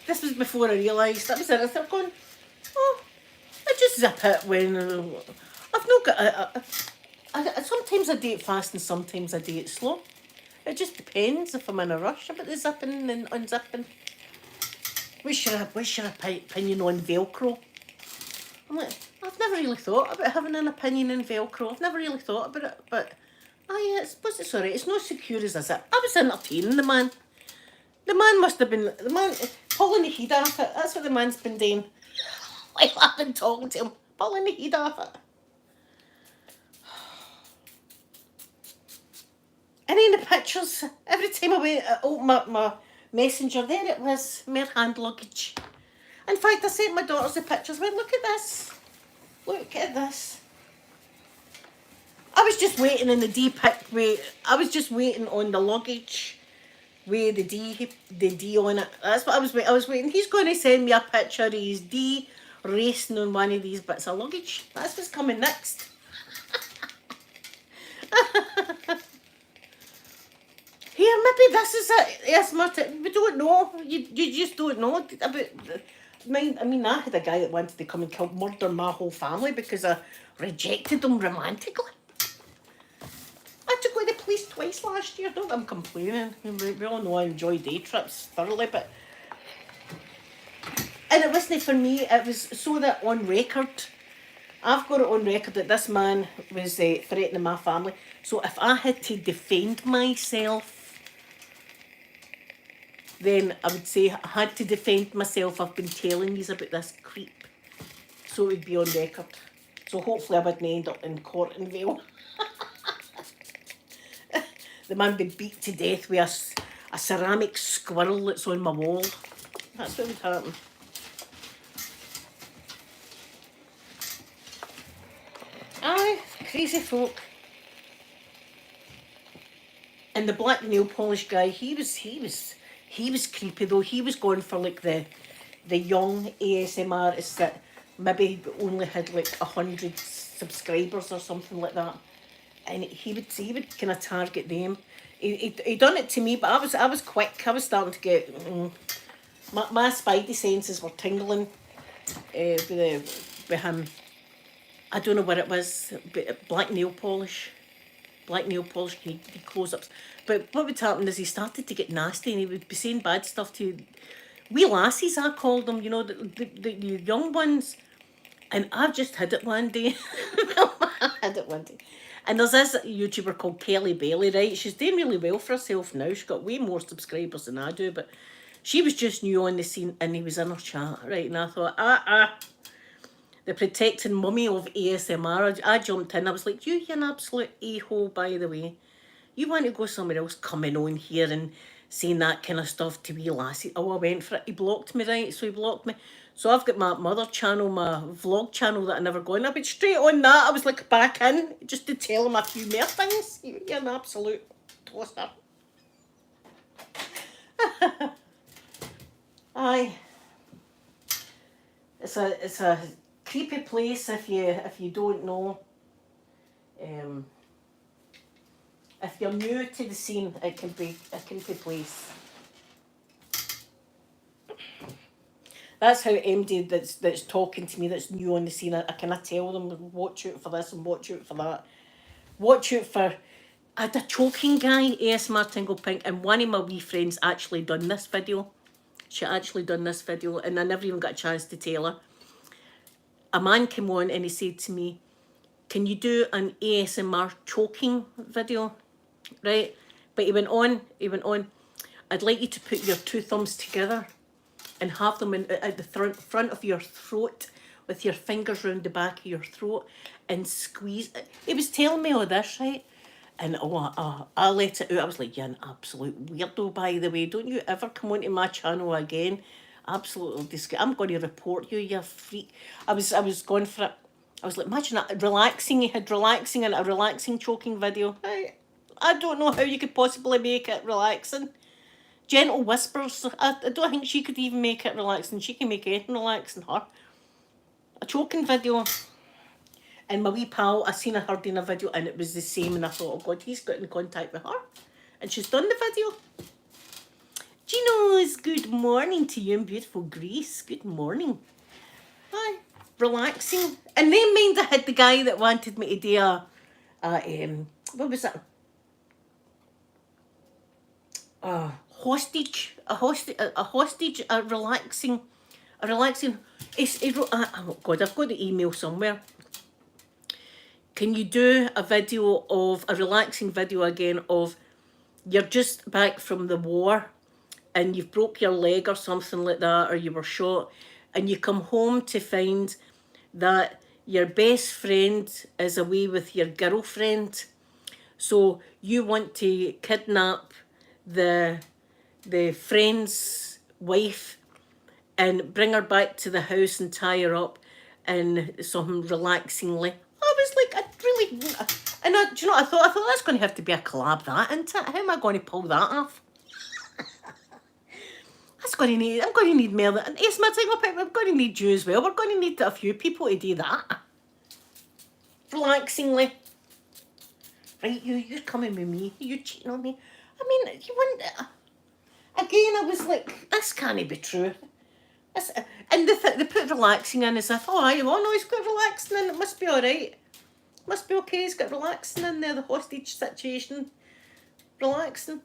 This was before I realised. That was it. I was going, oh, I just zip it when I've not got sometimes I do it fast and sometimes I do it slow. It just depends if I'm in a rush about the zipping and unzipping. What's your opinion on Velcro? I'm like, I've never really thought about having an opinion on Velcro. I've never really thought about it, but I suppose it's alright. It's not secure as a zip. I was entertaining the man. The man must have been pulling the heat off it. That's what the man's been doing. While I've been talking to him, pulling the heat off it. And in the pictures, every time I opened up my messenger, there it was, mere hand luggage. In fact, I sent my daughters the pictures. I went, look at this. Look at this. I was just waiting in the D pic I was just waiting on the luggage with the D on it. That's what I was waiting. I was waiting. He's going to send me a picture of his D racing on one of these bits of luggage. That's what's coming next. Here, maybe this is it. Yes, Martin. We don't know. You just don't know about. I mean, I had a guy that wanted to come and murder my whole family because I rejected him romantically. I had to go to the police twice last year. Don't I'm complaining. We all know I enjoy day trips thoroughly, but and it wasn't for me. It was so that on record, I've got it on record that this man was threatening my family. So if I had to defend myself, then I would say I had to defend myself. I've been telling you about this creep. So it would be on record. So hopefully I wouldn't end up in court in Vale. The man be beat to death with a ceramic squirrel that's on my wall. That's what would happen. Aye, crazy folk. And the black nail polish guy, he was creepy though. He was going for like the young ASM artists that maybe only had like 100 subscribers or something like that. And he would kind of target them. He done it to me, but I was quick. I was starting to get my spidey senses were tingling with him. I don't know what it was, but black nail polish, he close-ups. But what would happen is he started to get nasty and he would be saying bad stuff to wee lassies, I called them, you know, the young ones. And I've just had it one day. And there's this YouTuber called Kelly Bailey, right? She's doing really well for herself now. She's got way more subscribers than I do, but she was just new on the scene and he was in her chat, right? And I thought, the protecting mummy of ASMR. I jumped in. I was like, you're an absolute a-hole, by the way. You want to go somewhere else coming on here and saying that kind of stuff to wee lassie. Oh, I went for it. He blocked me, right? So he blocked me. So I've got my mother channel, my vlog channel that I never go in. I went straight on that. I was like back in just to tell him a few more things. You're an absolute toaster. Aye. It's a creepy place if you don't know. If you're new to the scene, it can be a creepy place. That's how MD that's talking to me, that's new on the scene, I kind of tell them, watch out for this and watch out for that. Watch out for... I had a choking guy, ASMR Tingle Pink, and one of my wee friends actually done this video. She actually done this video, and I never even got a chance to tell her. A man came on and he said to me, can you do an ASMR choking video? Right? But he went on, I'd like you to put your two thumbs together and have them at the front of your throat with your fingers round the back of your throat and squeeze it. He was telling me all this, right? And I let it out. I was like, you're an absolute weirdo, by the way. Don't you ever come onto my channel again. Absolutely disgusting. I'm going to report you, you freak. I was going for it. I was like, imagine that, relaxing. He had relaxing and a relaxing choking video. I don't know how you could possibly make it relaxing. Gentle whispers. I don't think she could even make it relaxing. She can make anything relaxing, her. A choking video. And my wee pal, I seen her doing a video and it was the same, and I thought, oh God, he's got in contact with her. And she's done the video. Gino's, good morning to you in beautiful Greece. Good morning. Hi. Relaxing. And then mind I had the guy that wanted me to do what was it? A relaxing, he wrote, oh God, I've got the email somewhere. Can you do a video of, a relaxing video again of, you're just back from the war and you've broke your leg or something like that, or you were shot, and you come home to find that your best friend is away with your girlfriend. So you want to kidnap the friend's wife and bring her back to the house and tie her up in something relaxingly. I was like, I really, and do you know what I thought? I thought that's going to have to be a collab, that, isn't it? How am I going to pull that off? I'm going to need more than, yes, I'm going to need you as well. We're going to need a few people to do that. Relaxingly. Right, you're coming with me. You're cheating on me. I mean, you wouldn't, again, I was like, this can't be true. And they put relaxing in as if, oh no, he's got relaxing in, it must be alright. Must be okay, he's got relaxing in there, the hostage situation. Relaxing.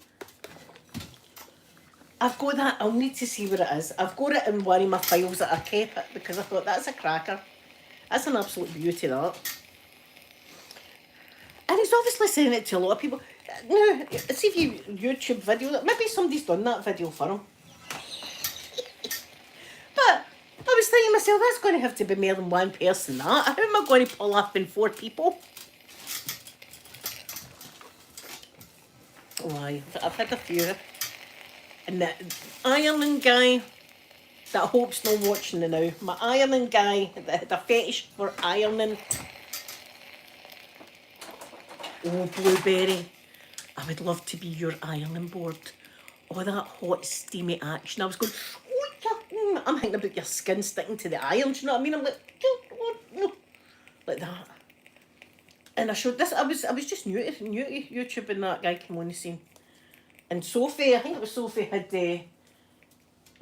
I've got that, I'll need to see what it is. I've got it in one of my files that I kept it because I thought that's a cracker. That's an absolute beauty, that. And he's obviously saying it to a lot of people. Now, see if you YouTube video, maybe somebody's done that video for him. But I was thinking to myself, that's going to have to be more than one person, that. How am I going to pull up in 4 people? Oh, I've had a few. And the Ireland guy that I hope's not watching it now. My Ireland guy that had a fetish for ironing. Oh, Blueberry. I would love to be your ironing board. Oh, that hot, steamy action. I was going, oh, I'm thinking about your skin sticking to the iron, do you know what I mean? I'm like that. And I showed this, I was just new to YouTube and that guy came on the scene. And Sophie, I think it was Sophie, had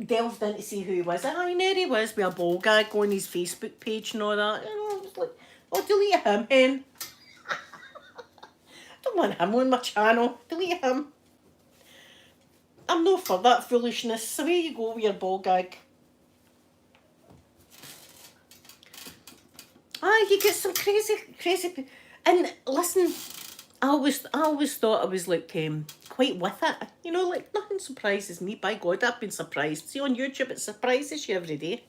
delved in to see who he was. And there he was with a ball gag on his Facebook page and all that. And I was like, oh, delete him, hen. I don't want him on my channel. Delete him. I'm no for that foolishness. Away you go with your ball gag. You get some crazy. And listen, I always thought I was like quite with it. You know, like nothing surprises me. By God, I've been surprised. See on YouTube, it surprises you every day.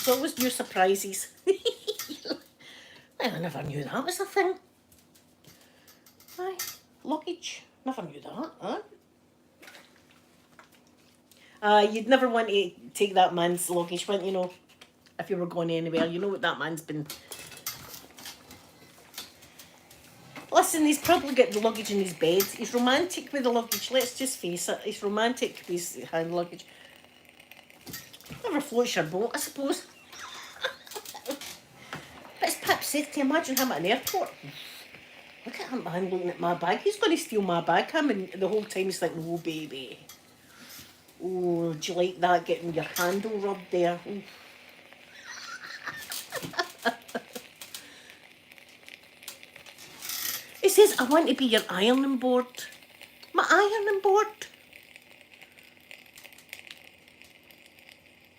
There's always new surprises. I never knew that was a thing. Aye, luggage. Never knew that. Huh? You'd never want to take that man's luggage, wouldn't you know? If you were going anywhere, you know what that man's been. Listen, he's probably got the luggage in his bed. He's romantic with the luggage, let's just face it. He's romantic with his hand luggage. Never floats your boat, I suppose. But as Pip said, can you imagine him at an airport? Look at him, man, looking at my bag. He's going to steal my bag, him, and the whole time he's thinking, oh, baby. Oh, do you like that, getting your handle rubbed there? Ooh. He says, I want to be your ironing board. My ironing board.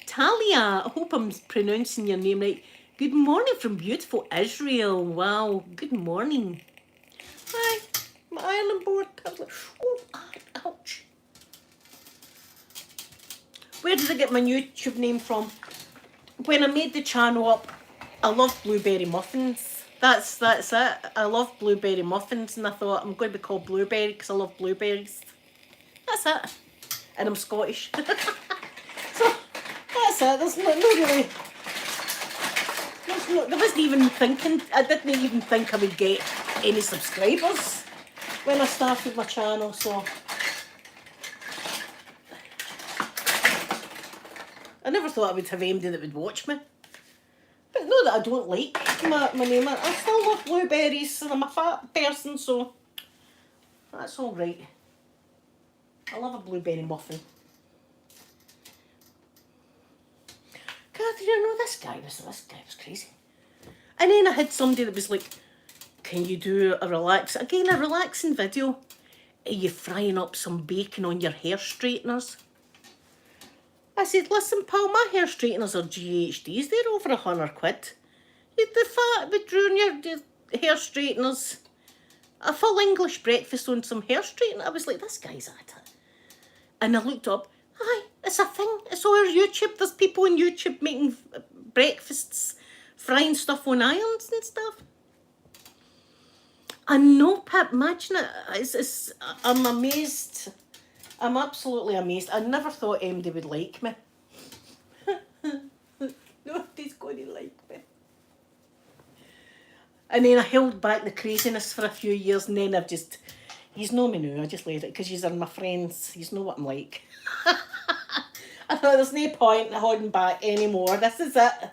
Talia, I hope I'm pronouncing your name right. Good morning from beautiful Israel. Wow, good morning. Hi, my ironing board. I was like, oh, ouch. Where did I get my YouTube name from? When I made the channel up, I love blueberry muffins. That's it. I love blueberry muffins, and I thought I'm going to be called Blueberry because I love blueberries. That's it. And I'm Scottish. So that's it. There's no really. There wasn't even thinking. I didn't even think I would get any subscribers when I started my channel. So I never thought I would have anybody that would watch me. But not that I don't like my name. I still love blueberries, and I'm a fat person, so that's all right. I love a blueberry muffin. God, you know, this guy was crazy. And then I had somebody that was like, "Can you do a relaxing video? Are you frying up some bacon on your hair straighteners?" I said, "Listen, pal, my hair straighteners are GHDs. They're over £100. The fat would ruin your hair straighteners. A full English breakfast on some hair straightener." I was like, this guy's at it. And I looked up, aye, it's a thing. It's all over YouTube. There's people on YouTube making breakfasts, frying stuff on irons and stuff. I know, Pip, imagine it. I'm amazed. I'm absolutely amazed. I never thought anybody would like me. Nobody's going to like me. And then I held back the craziness for a few years, and then he's know me now. I just let it because you're my friends. You know what I'm like. I thought there's no point in holding back anymore. This is it.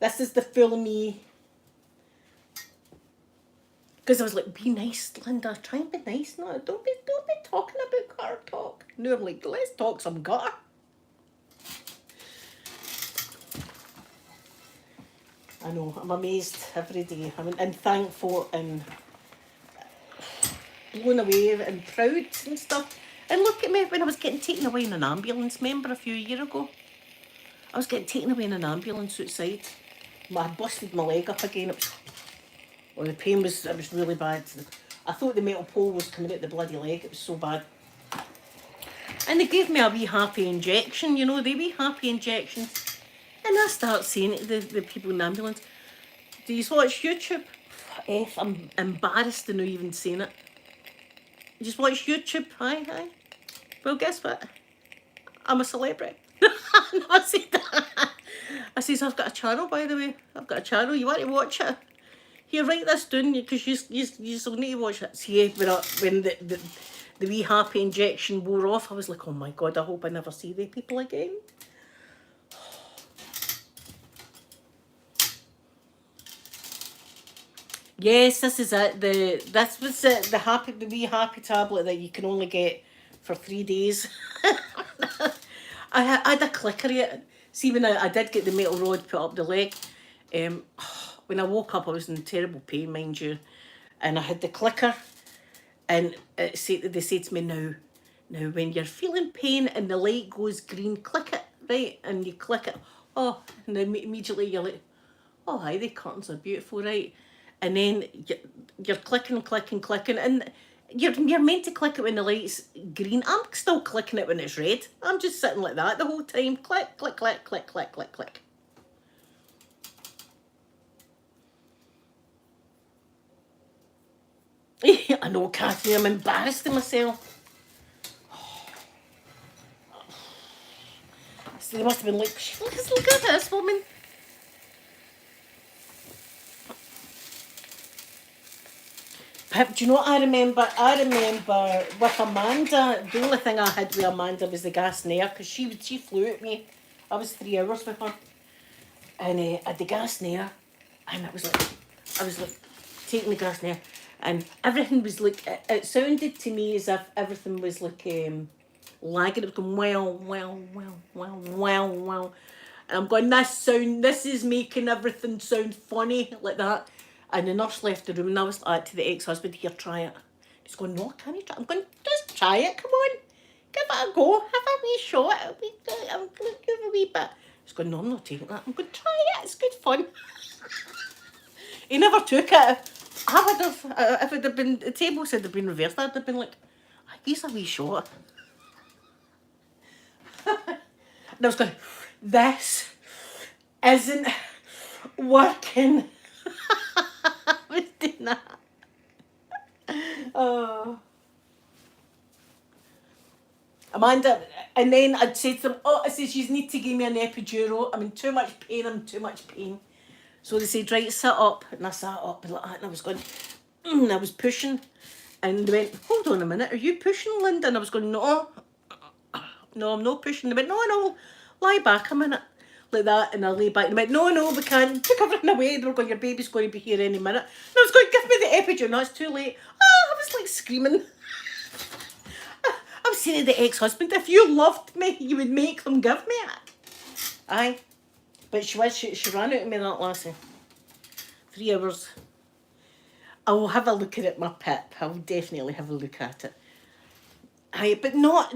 This is the full me. Because I was like, be nice, Linda. Try and be nice. No, don't be talking about gutter talk. No, I'm like, let's talk some gutter. I know, I'm amazed every day. I'm thankful and blown away and proud and stuff. And look at me when I was getting taken away in an ambulance. Remember a few years ago? I was getting taken away in an ambulance outside. I busted my leg up again. The pain was really bad. I thought the metal pole was coming out the bloody leg. It was so bad. And they gave me a wee happy injection, you know, the wee happy injections. And I start saying to the people in the ambulance, "Do you watch YouTube?" I'm embarrassed to not even saying it. "You just watch YouTube?" Aye. Well, guess what? I'm a celebrity. No, I said that. I says, "I've got a channel, by the way. I've got a channel. You want to watch it? Here, write this down because you still need to watch it." See, when the wee happy injection wore off, I was like, oh my God, I hope I never see the people again. Yes, this is it. This was it. The wee happy tablet that you can only get for 3 days. I had a clicker yet. See, when I did get the metal rod put up the leg, when I woke up, I was in terrible pain, mind you, and I had the clicker, and they said to me, now, when you're feeling pain and the light goes green, click it, right, and you click it, and then immediately you're like, oh, aye, the curtains are beautiful, right, and then you're clicking, and you're meant to click it when the light's green. I'm still clicking it when it's red. I'm just sitting like that the whole time, click, click, click, click, click, click, click. I know, Kathy, I'm embarrassed of myself. So they must have been like, look at this woman. Pip, do you know what I remember? I remember with Amanda, the only thing I had with Amanda was the gas and air, because she flew at me. I was 3 hours with her. And I had the gas and air, and I was like taking the gas and air, and everything was like, it sounded to me as if everything was like lagging. It was going wow. And I'm going, this is making everything sound funny like that. And the nurse left the room, and I was like to the ex-husband, here, try it. He's going, no, can you try? I'm going, just try it, come on. Give it a go, have a wee shot. I'm going to give a wee bit. He's going, no, I'm not taking that. I'm going, try it, it's good fun. He never took it. I would have, if it had been, the table said they'd been reversed, I'd have been like, here's a wee shot. And I was going, this isn't working. I was doing that. Oh. Amanda, and then I'd say to them, I says, you need to give me an epidural. I'm in too much pain. So they said, right, sit up. And I sat up like that, and I was going, and I was pushing. And they went, hold on a minute, are you pushing, Linda? And I was going, no, I'm not pushing. They went, no, lie back a minute. Like that, and I lay back. They went, no, we can't. Took everything away. They were going, your baby's going to be here any minute. And I was going, give me the epidural. No, it's too late. I was like screaming. I was saying to the ex-husband, if you loved me, you would make them give me it. Aye. But she ran out of me, that lassie. 3 hours. I will have a look at it, my pip. I will definitely have a look at it. Aye, but not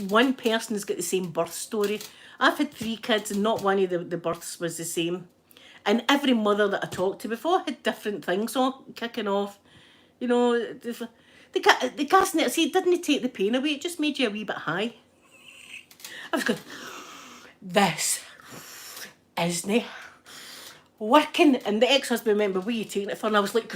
one person's got the same birth story. I've had 3 kids and not one of the births was the same. And every mother that I talked to before had different things on kicking off. You know, the gas net, see, it didn't take the pain away, it just made you a wee bit high. I was going, this isn't working. And the ex-husband went, where are you taking it for? And I was like,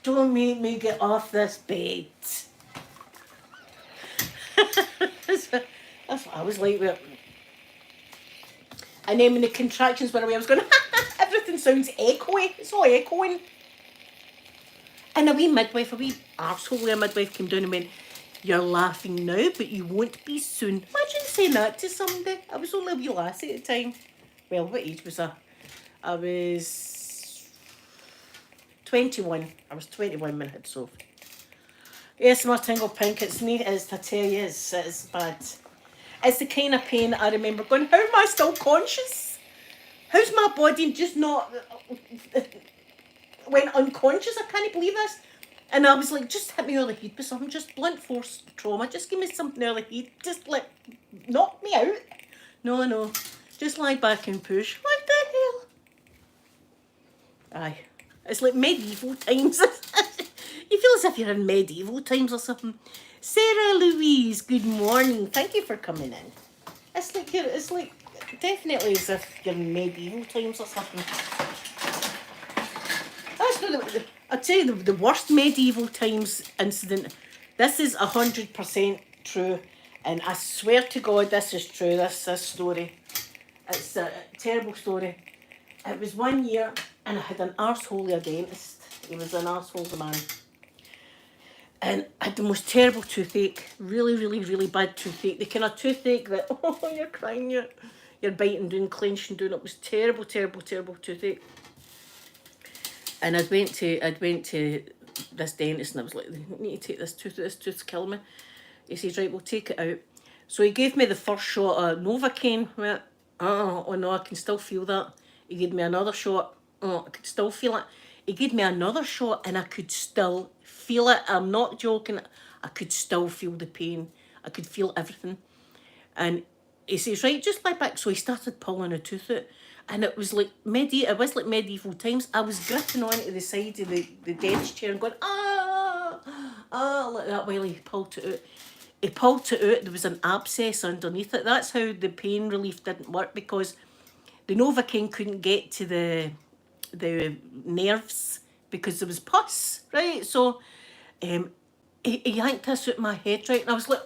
don't make me get off this bed. That's what I was like with it. And then when the contractions were away, I was going, everything sounds echoey. It's all echoing. And a wee arsehole midwife came down and went, you're laughing now, but you won't be soon. Imagine saying that to somebody. I was only a wee lassie at the time. Well, what age was I? I was 21. I was 21 when I had Sophie. Yes, my tingle pink, it's neat as I tell you, it's bad. It's the kind of pain I remember going, how am I still conscious? How's my body just not went unconscious? I can't believe this. And I was like, just hit me over the head with something, just blunt force trauma, just give me something over the head, just like, knock me out. No, just lie back and push. What the hell? Aye, it's like medieval times. You feel as if you're in medieval times or something. Sarah Louise, good morning. Thank you for coming in. It's like definitely as if you're in medieval times or something. That's not I'd say the worst medieval times incident. This is 100% true, and I swear to God this is true. This story. It's a terrible story. It was one year, and I had an arsehole dentist. He was an arsehole man. And I had the most terrible toothache, really, really, really bad toothache. The kind of toothache that, you're crying, you're biting, doing, clenching, doing. It was terrible, terrible, terrible toothache. And I went to this dentist and I was like, you need to take this tooth's killing me. He says, right, we'll take it out. So he gave me the first shot of Novocaine. I went, oh no, I can still feel that. He gave me another shot. Oh, I could still feel it. He gave me another shot and I could still feel it. I'm not joking. I could still feel the pain. I could feel everything. And he says, right, just lie back. So he started pulling a tooth out. And it was like medieval times. I was gripping onto the side of the dentist chair and going, like that while he pulled it out. He pulled it out. There was an abscess underneath it. That's how the pain relief didn't work, because the Novocaine couldn't get to the nerves because there was pus, right? So he yanked this out my head, right? And I was like,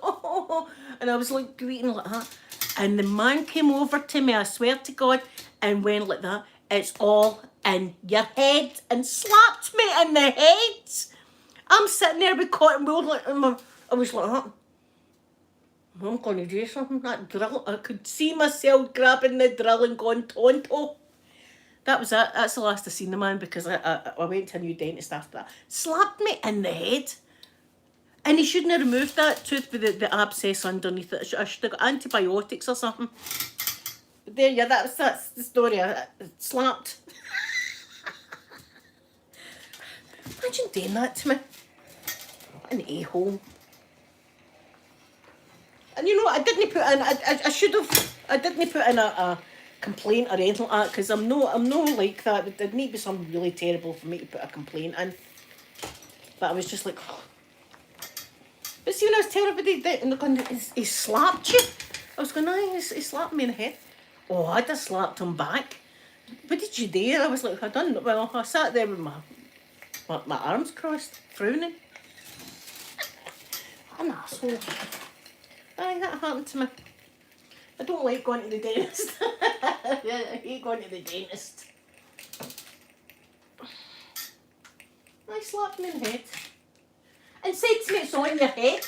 and I was like greeting like that. And the man came over to me, I swear to God, and went like that, it's all in your head, and slapped me in the head. I'm sitting there with cotton wool, like, I was like that. I'm going to do something. That drill, I could see myself grabbing the drill and going tonto. That was it. That's the last I seen the man, because I went to a new dentist after that. Slapped me in the head. And he shouldn't have removed that tooth with the abscess underneath it. I should have got antibiotics or something. But there, yeah, that's the story. I slapped. Imagine doing that to me. An a-hole. And you know what, I didn't put in, I should have, I didn't put in a complaint or anything like that, because I'm no like that. It need to be something really terrible for me to put a complaint in. But I was just like, but see, when I was telling everybody that, and they're going, he slapped you. I was going, aye, he slapped me in the head. Oh, I'd have slapped him back. What did you do? I was like, I sat there with my arms crossed, frowning. An asshole. Aye, that happened to me. I don't like going to the dentist. I hate going to the dentist. I slapped him in the head. And said to me, it's on your head.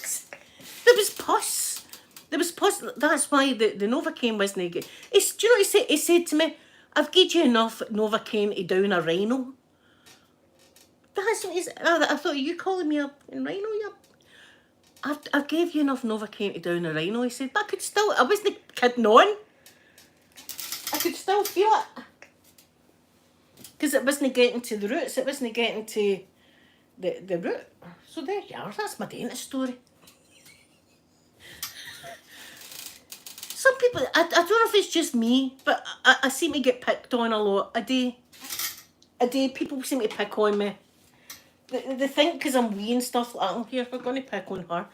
There was pus. There was pus. That's why the Novocaine wasn't good. Do you know what he said? He said to me, I've given you enough Novocaine to down a rhino. That's what he said. I thought, are you calling me a rhino? I gave you enough Novocaine to down a rhino. He said, but I wasn't kidding on. I could still feel it. Because it wasn't getting to the roots. It wasn't getting to the root. So there you are. That's my dentist story. Some people, I don't know if it's just me, but I seem to get picked on a lot. A day, people seem to pick on me. They think because I'm wee and stuff like that, here, we're going to pick on her.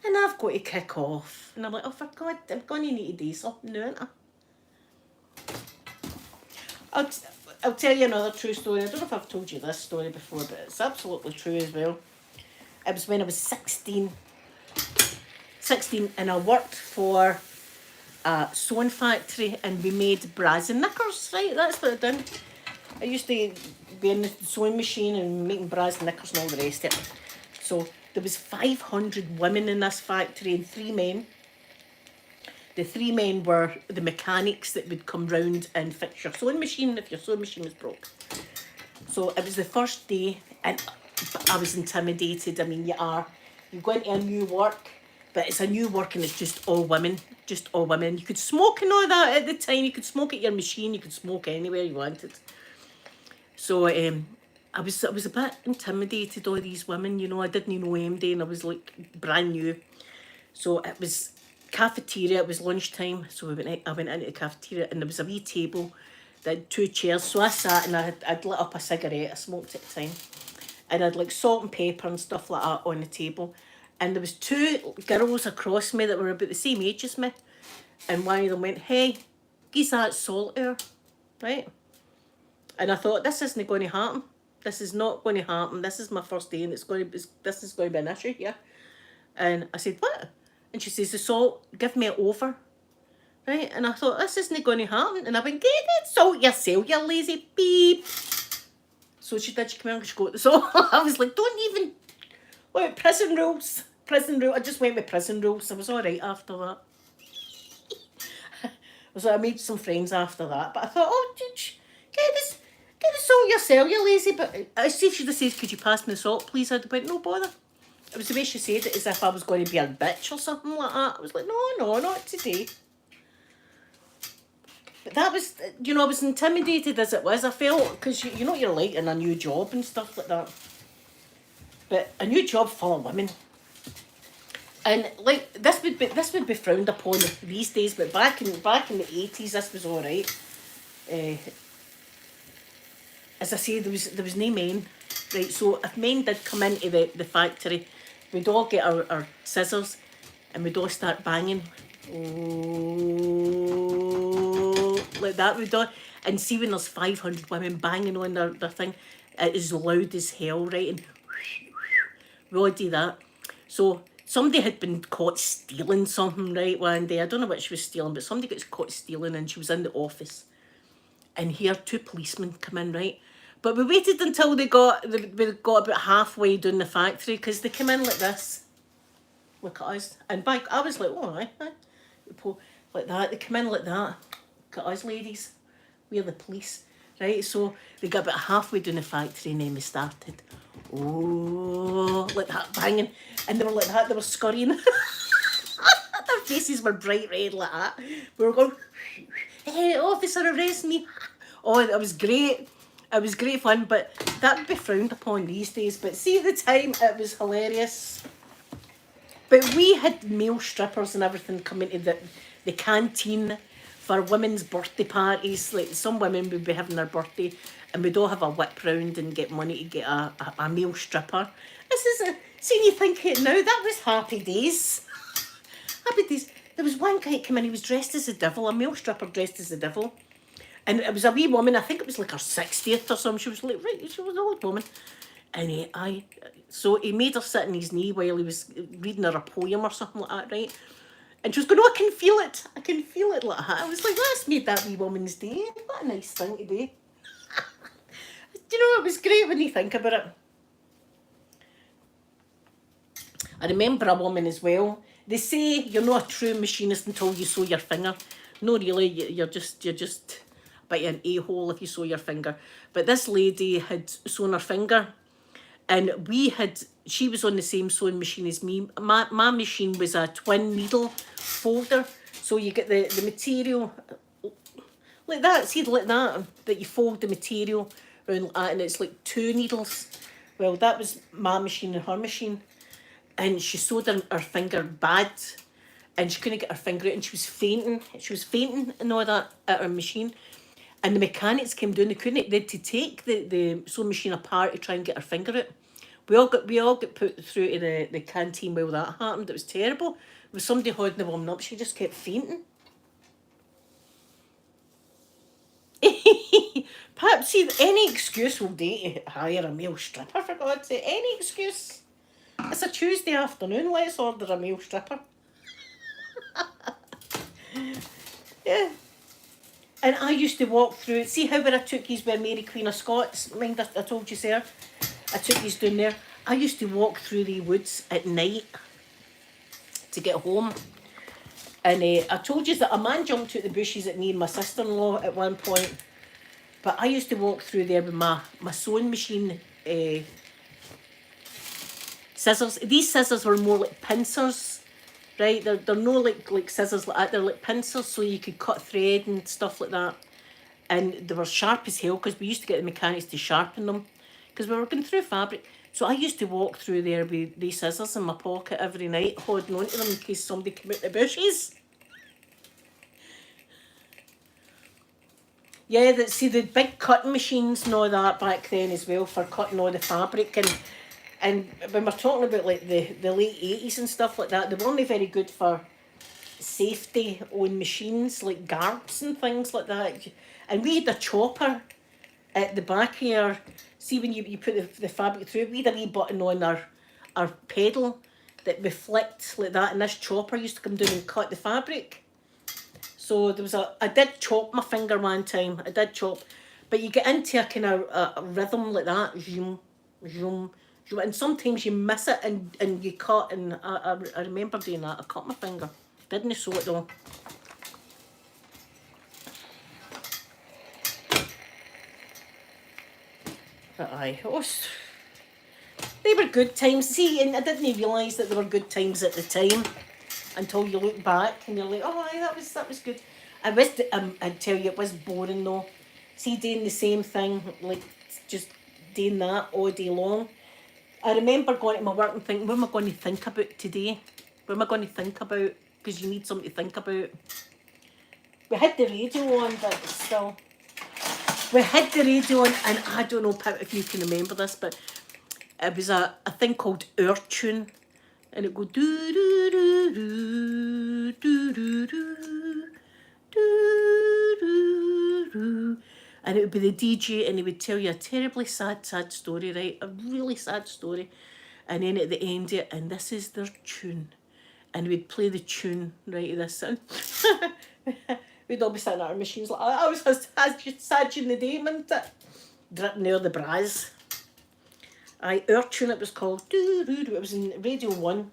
And I've got to kick off. And I'm like, oh, for God, I'm going to need to do something now, aren't I? I'll tell you another true story. I don't know if I've told you this story before, but it's absolutely true as well. It was when I was 16, and I worked for a sewing factory, and we made bras and knickers, right? That's what I done. I used to be in the sewing machine and making bras and knickers and all the rest of it. So there was 500 women in this factory and 3 men. The 3 men were the mechanics that would come round and fix your sewing machine if your sewing machine was broke. So it was the first day, and I was intimidated. I mean, you go into a new work, but it's a new work and it's just all women. You could smoke and all that at the time. You could smoke at your machine. You could smoke anywhere you wanted. So I was a bit intimidated, all these women, you know. I didn't know MD and I was like brand new. So it was cafeteria, it was lunchtime. So I went into the cafeteria and there was a wee table that had 2 chairs. So I sat and I'd lit up a cigarette, I smoked at the time. And I'd like salt and pepper and stuff like that on the table. And there was 2 girls across me that were about the same age as me. And one of them went, hey, give that salt there, right? And I thought, this isn't going to happen. This is not going to happen. This is my first day and this is going to be an issue here. And I said, what? And she says, the salt, give me it over. Right? And I thought, this isn't going to happen. And I went, get it salt yourself, you lazy beep. So she did, she came out and she got the salt. I was like, don't even, what, prison rules? I just went with prison rules. I was all right after that. So I made some friends after that. But I thought, oh, get the salt yourself, you lazy. But I see if she'd have said, could you pass me the salt, please? I'd have went, no bother. It was the way she said it, as if I was going to be a bitch or something like that. I was like, no, not today. But that was, you know, I was intimidated as it was. I felt, because you know you're like in a new job and stuff like that. But a new job full of women. And like, this would be frowned upon these days, but back in the 80s, this was all right. As I say, there was no men, right? So if men did come into the factory, we'd all get our scissors and we'd all start banging. Oh, like that we'd all. And see when there's 500 women banging on their thing, it is loud as hell, right? And we all do that. So somebody had been caught stealing something, right, one day. I don't know what she was stealing, but somebody gets caught stealing and she was in the office. And here 2 policemen come in, right? But we waited until we got about halfway down the factory, because they came in like this. Look at us. And I was like, oh, aye. Like that. They come in like that. Look at us, ladies. We're the police. Right? So they got about halfway down the factory and then we started. Oh, like that, banging. And they were like that. They were scurrying. Their faces were bright red like that. We were going, hey, officer, arrest me. Oh, it was great. It was great fun, but that would be frowned upon these days. But see, at the time, it was hilarious. But we had male strippers and everything come into the canteen for women's birthday parties. Like, some women would be having their birthday and we'd all have a whip round and get money to get a male stripper. This is seeing you think it now, that was happy days. Happy days. There was one guy came in, he was dressed as a devil, a male stripper dressed as a devil. And it was a wee woman, I think it was like her 60th or something. She was like, right, she was an old woman. And so he made her sit on his knee while he was reading her a poem or something like that, right? And she was going, oh, I can feel it. I can feel it like that. I was like, that's made that wee woman's day. What a nice thing to do. You know, it was great when you think about it. I remember a woman as well. They say you're not a true machinist until you sew your finger. No, really, you're just a bit of an a-hole if you sew your finger. But this lady had sewn her finger, and she was on the same sewing machine as me. My machine was a twin needle folder, so you get the material like that, see, like that you fold the material around like that, and it's like 2 needles. Well, that was my machine and her machine. And she sewed her finger bad, and she couldn't get her finger out, and she was fainting. She was fainting and all that at her machine. And the mechanics came down, they had to take the sewing machine apart to try and get her finger out. We all got put through to the canteen while that happened. It was terrible. There was somebody holding the woman up, she just kept fainting. Perhaps, see, any excuse will do to hire a male stripper, for God's sake. Any excuse. It's a Tuesday afternoon, let's order a male stripper. Yeah. And I used to walk through, see how where I took yous with Mary Queen of Scots? Mind I told you, sir? I took yous down there. I used to walk through the woods at night to get home. And I told you that a man jumped out the bushes at me and my sister-in-law at one point. But I used to walk through there with my sewing machine scissors. These scissors were more like pincers, right? They're no like scissors like that. They're like pincers, so you could cut thread and stuff like that. And they were sharp as hell, because we used to get the mechanics to sharpen them, because we were going through fabric. So I used to walk through there with these scissors in my pocket every night, holding on to them in case somebody came out the bushes. Yeah, see the big cutting machines and all that back then as well, for cutting all the fabric. And when we're talking about like the late 80s and stuff like that, they weren't very good for safety on machines, like guards and things like that. And we had a chopper at the back here. See, when you put the fabric through, we had a wee button on our pedal that we flicked like that, and this chopper used to come down and cut the fabric. So there was I did chop my finger one time. I did chop, but you get into a kind of a rhythm like that, zoom, zoom, zoom, and sometimes you miss it and you cut. And I remember doing that. I cut my finger. Didn't sew it though. But aye, they were good times. See, and I didn't realise that they were good times at the time until you look back and you're like, oh, aye, that was good. I'd tell you, it was boring though. See, doing the same thing, like just doing that all day long. I remember going to my work and thinking, what am I going to think about today? What am I going to think about? Because you need something to think about. We had the radio on, but still. We had the radio on, and I don't know, Pip, if you can remember this, but it was a thing called Our Tune. And it go do do do do do do do do do do, and it would be the DJ, and he would tell you a terribly sad story, right? A really sad story, and then at the end of it, and this is their tune, and we'd play the tune right of this, and we'd all be sitting at our machines like, I was sad in the day, wasn't it? Dripping out the bras. Our Tune, it was called. It was in Radio 1.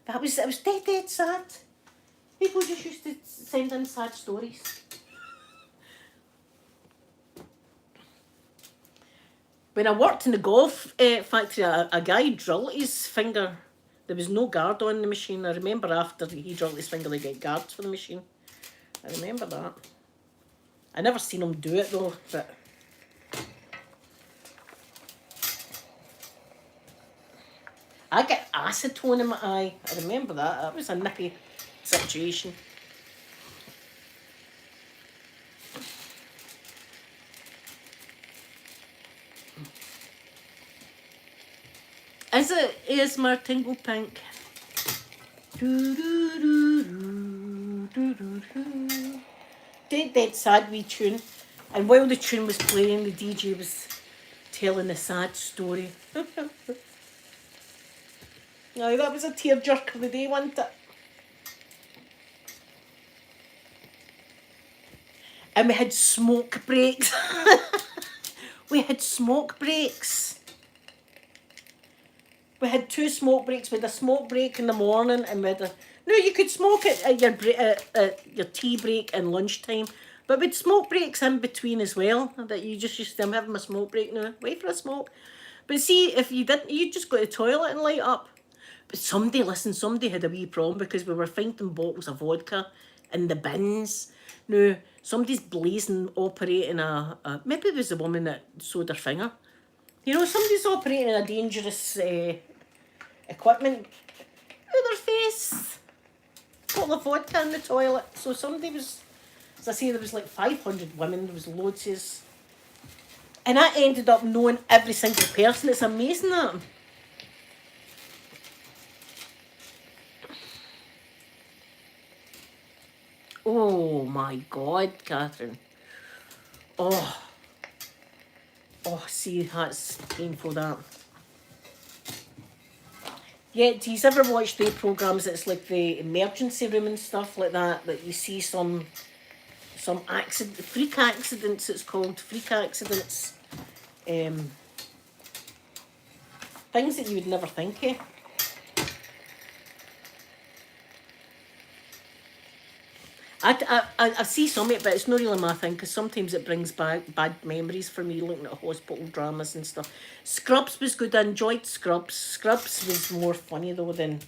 But it was dead sad. People just used to send in sad stories. When I worked in the golf factory, a guy drilled his finger. There was no guard on the machine. I remember after he drilled his finger, they get guards for the machine. I remember that. I never seen him do it though, but... I get acetone in my eye. I remember that. That was a nippy situation. Is it ASMR Tingle Pink? Dead sad wee tune. And while the tune was playing, the DJ was telling a sad story. Now that was a tearjerker of the day, wasn't it? And we had smoke breaks. We had smoke breaks. We had 2 smoke breaks. We had a smoke break in the morning, and we had a... No, you could smoke it at your tea break and lunchtime, but we'd smoke breaks in between as well. That you just used to, I'm having my smoke break now. Wait for a smoke. But see, if you didn't, you'd just go to the toilet and light up. But somebody had a wee problem because we were finding bottles of vodka in the bins. Now, somebody's blazing operating maybe it was the woman that sewed her finger. You know, somebody's operating a dangerous equipment with their face. Bottle of vodka in the toilet. So somebody was, as I say, there was like 500 women, there was loads of... And I ended up knowing every single person. It's amazing that. Oh my God, Catherine. Oh, see, that's painful, that. Yeah, do you ever watch the programmes that's like the emergency room and stuff like that, that you see some freak accidents, it's called, freak accidents. Things that you would never think of. I see some of it, but it's not really my thing, because sometimes it brings back bad memories for me, looking at hospital dramas and stuff. Scrubs was good. I enjoyed Scrubs. Scrubs was more funny though than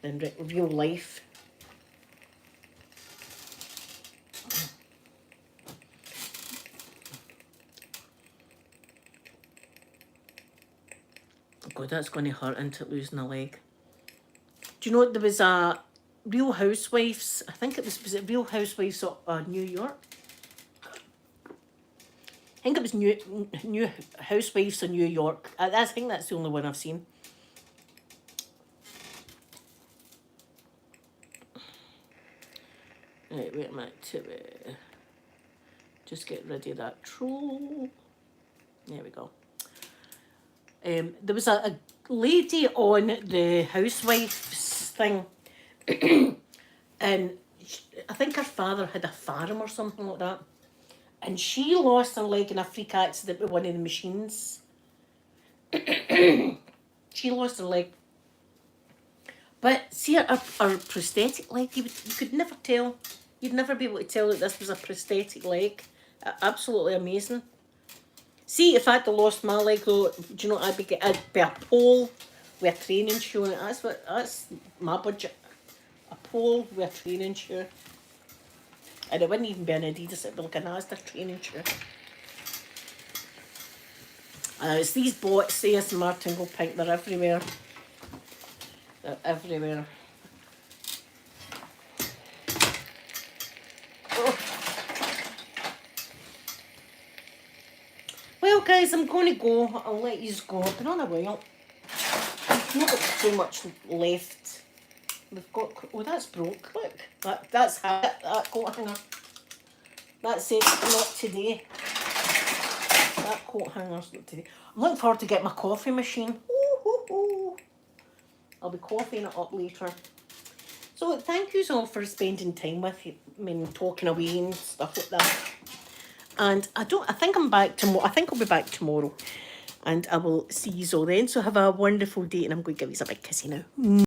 real life. God, that's going to hurt, isn't it, losing a leg? Do you know there was a Real Housewives? I think it was it Real Housewives of New York? I think it was New Housewives of New York. I think that's the only one I've seen. Right, wait a minute to just get rid of that troll. There we go. There was a lady on the Housewives thing, and I think her father had a farm or something like that, and she lost her leg in a freak accident with one of the machines. She lost her leg. But see, her prosthetic leg, you could never tell. You'd never be able to tell that this was a prosthetic leg. Absolutely amazing. See, if I had lost my leg though, do you know, I'd be a pole with a training shoe on it. That's my budget. A pole with a training shoe. And it wouldn't even be an Adidas, it'd be like an Asda training shoe. It's these bots, ASMR Tingle Pink, they're everywhere. They're everywhere. Oh. Well, guys, I'm going to go. I'll let you go. I've been on a while. I've not got too much left. We've got... Oh, that's broke. Look. That's that coat hanger. That's it. Not today. That coat hanger's not today. I'm looking forward to get my coffee machine. Ooh. I'll be coffeeing it up later. So thank you all for spending time with me and talking away and stuff like that. And I think I'm back tomorrow. I think I'll be back tomorrow. And I will see you all then. So have a wonderful day, and I'm going to give you a big kissy now.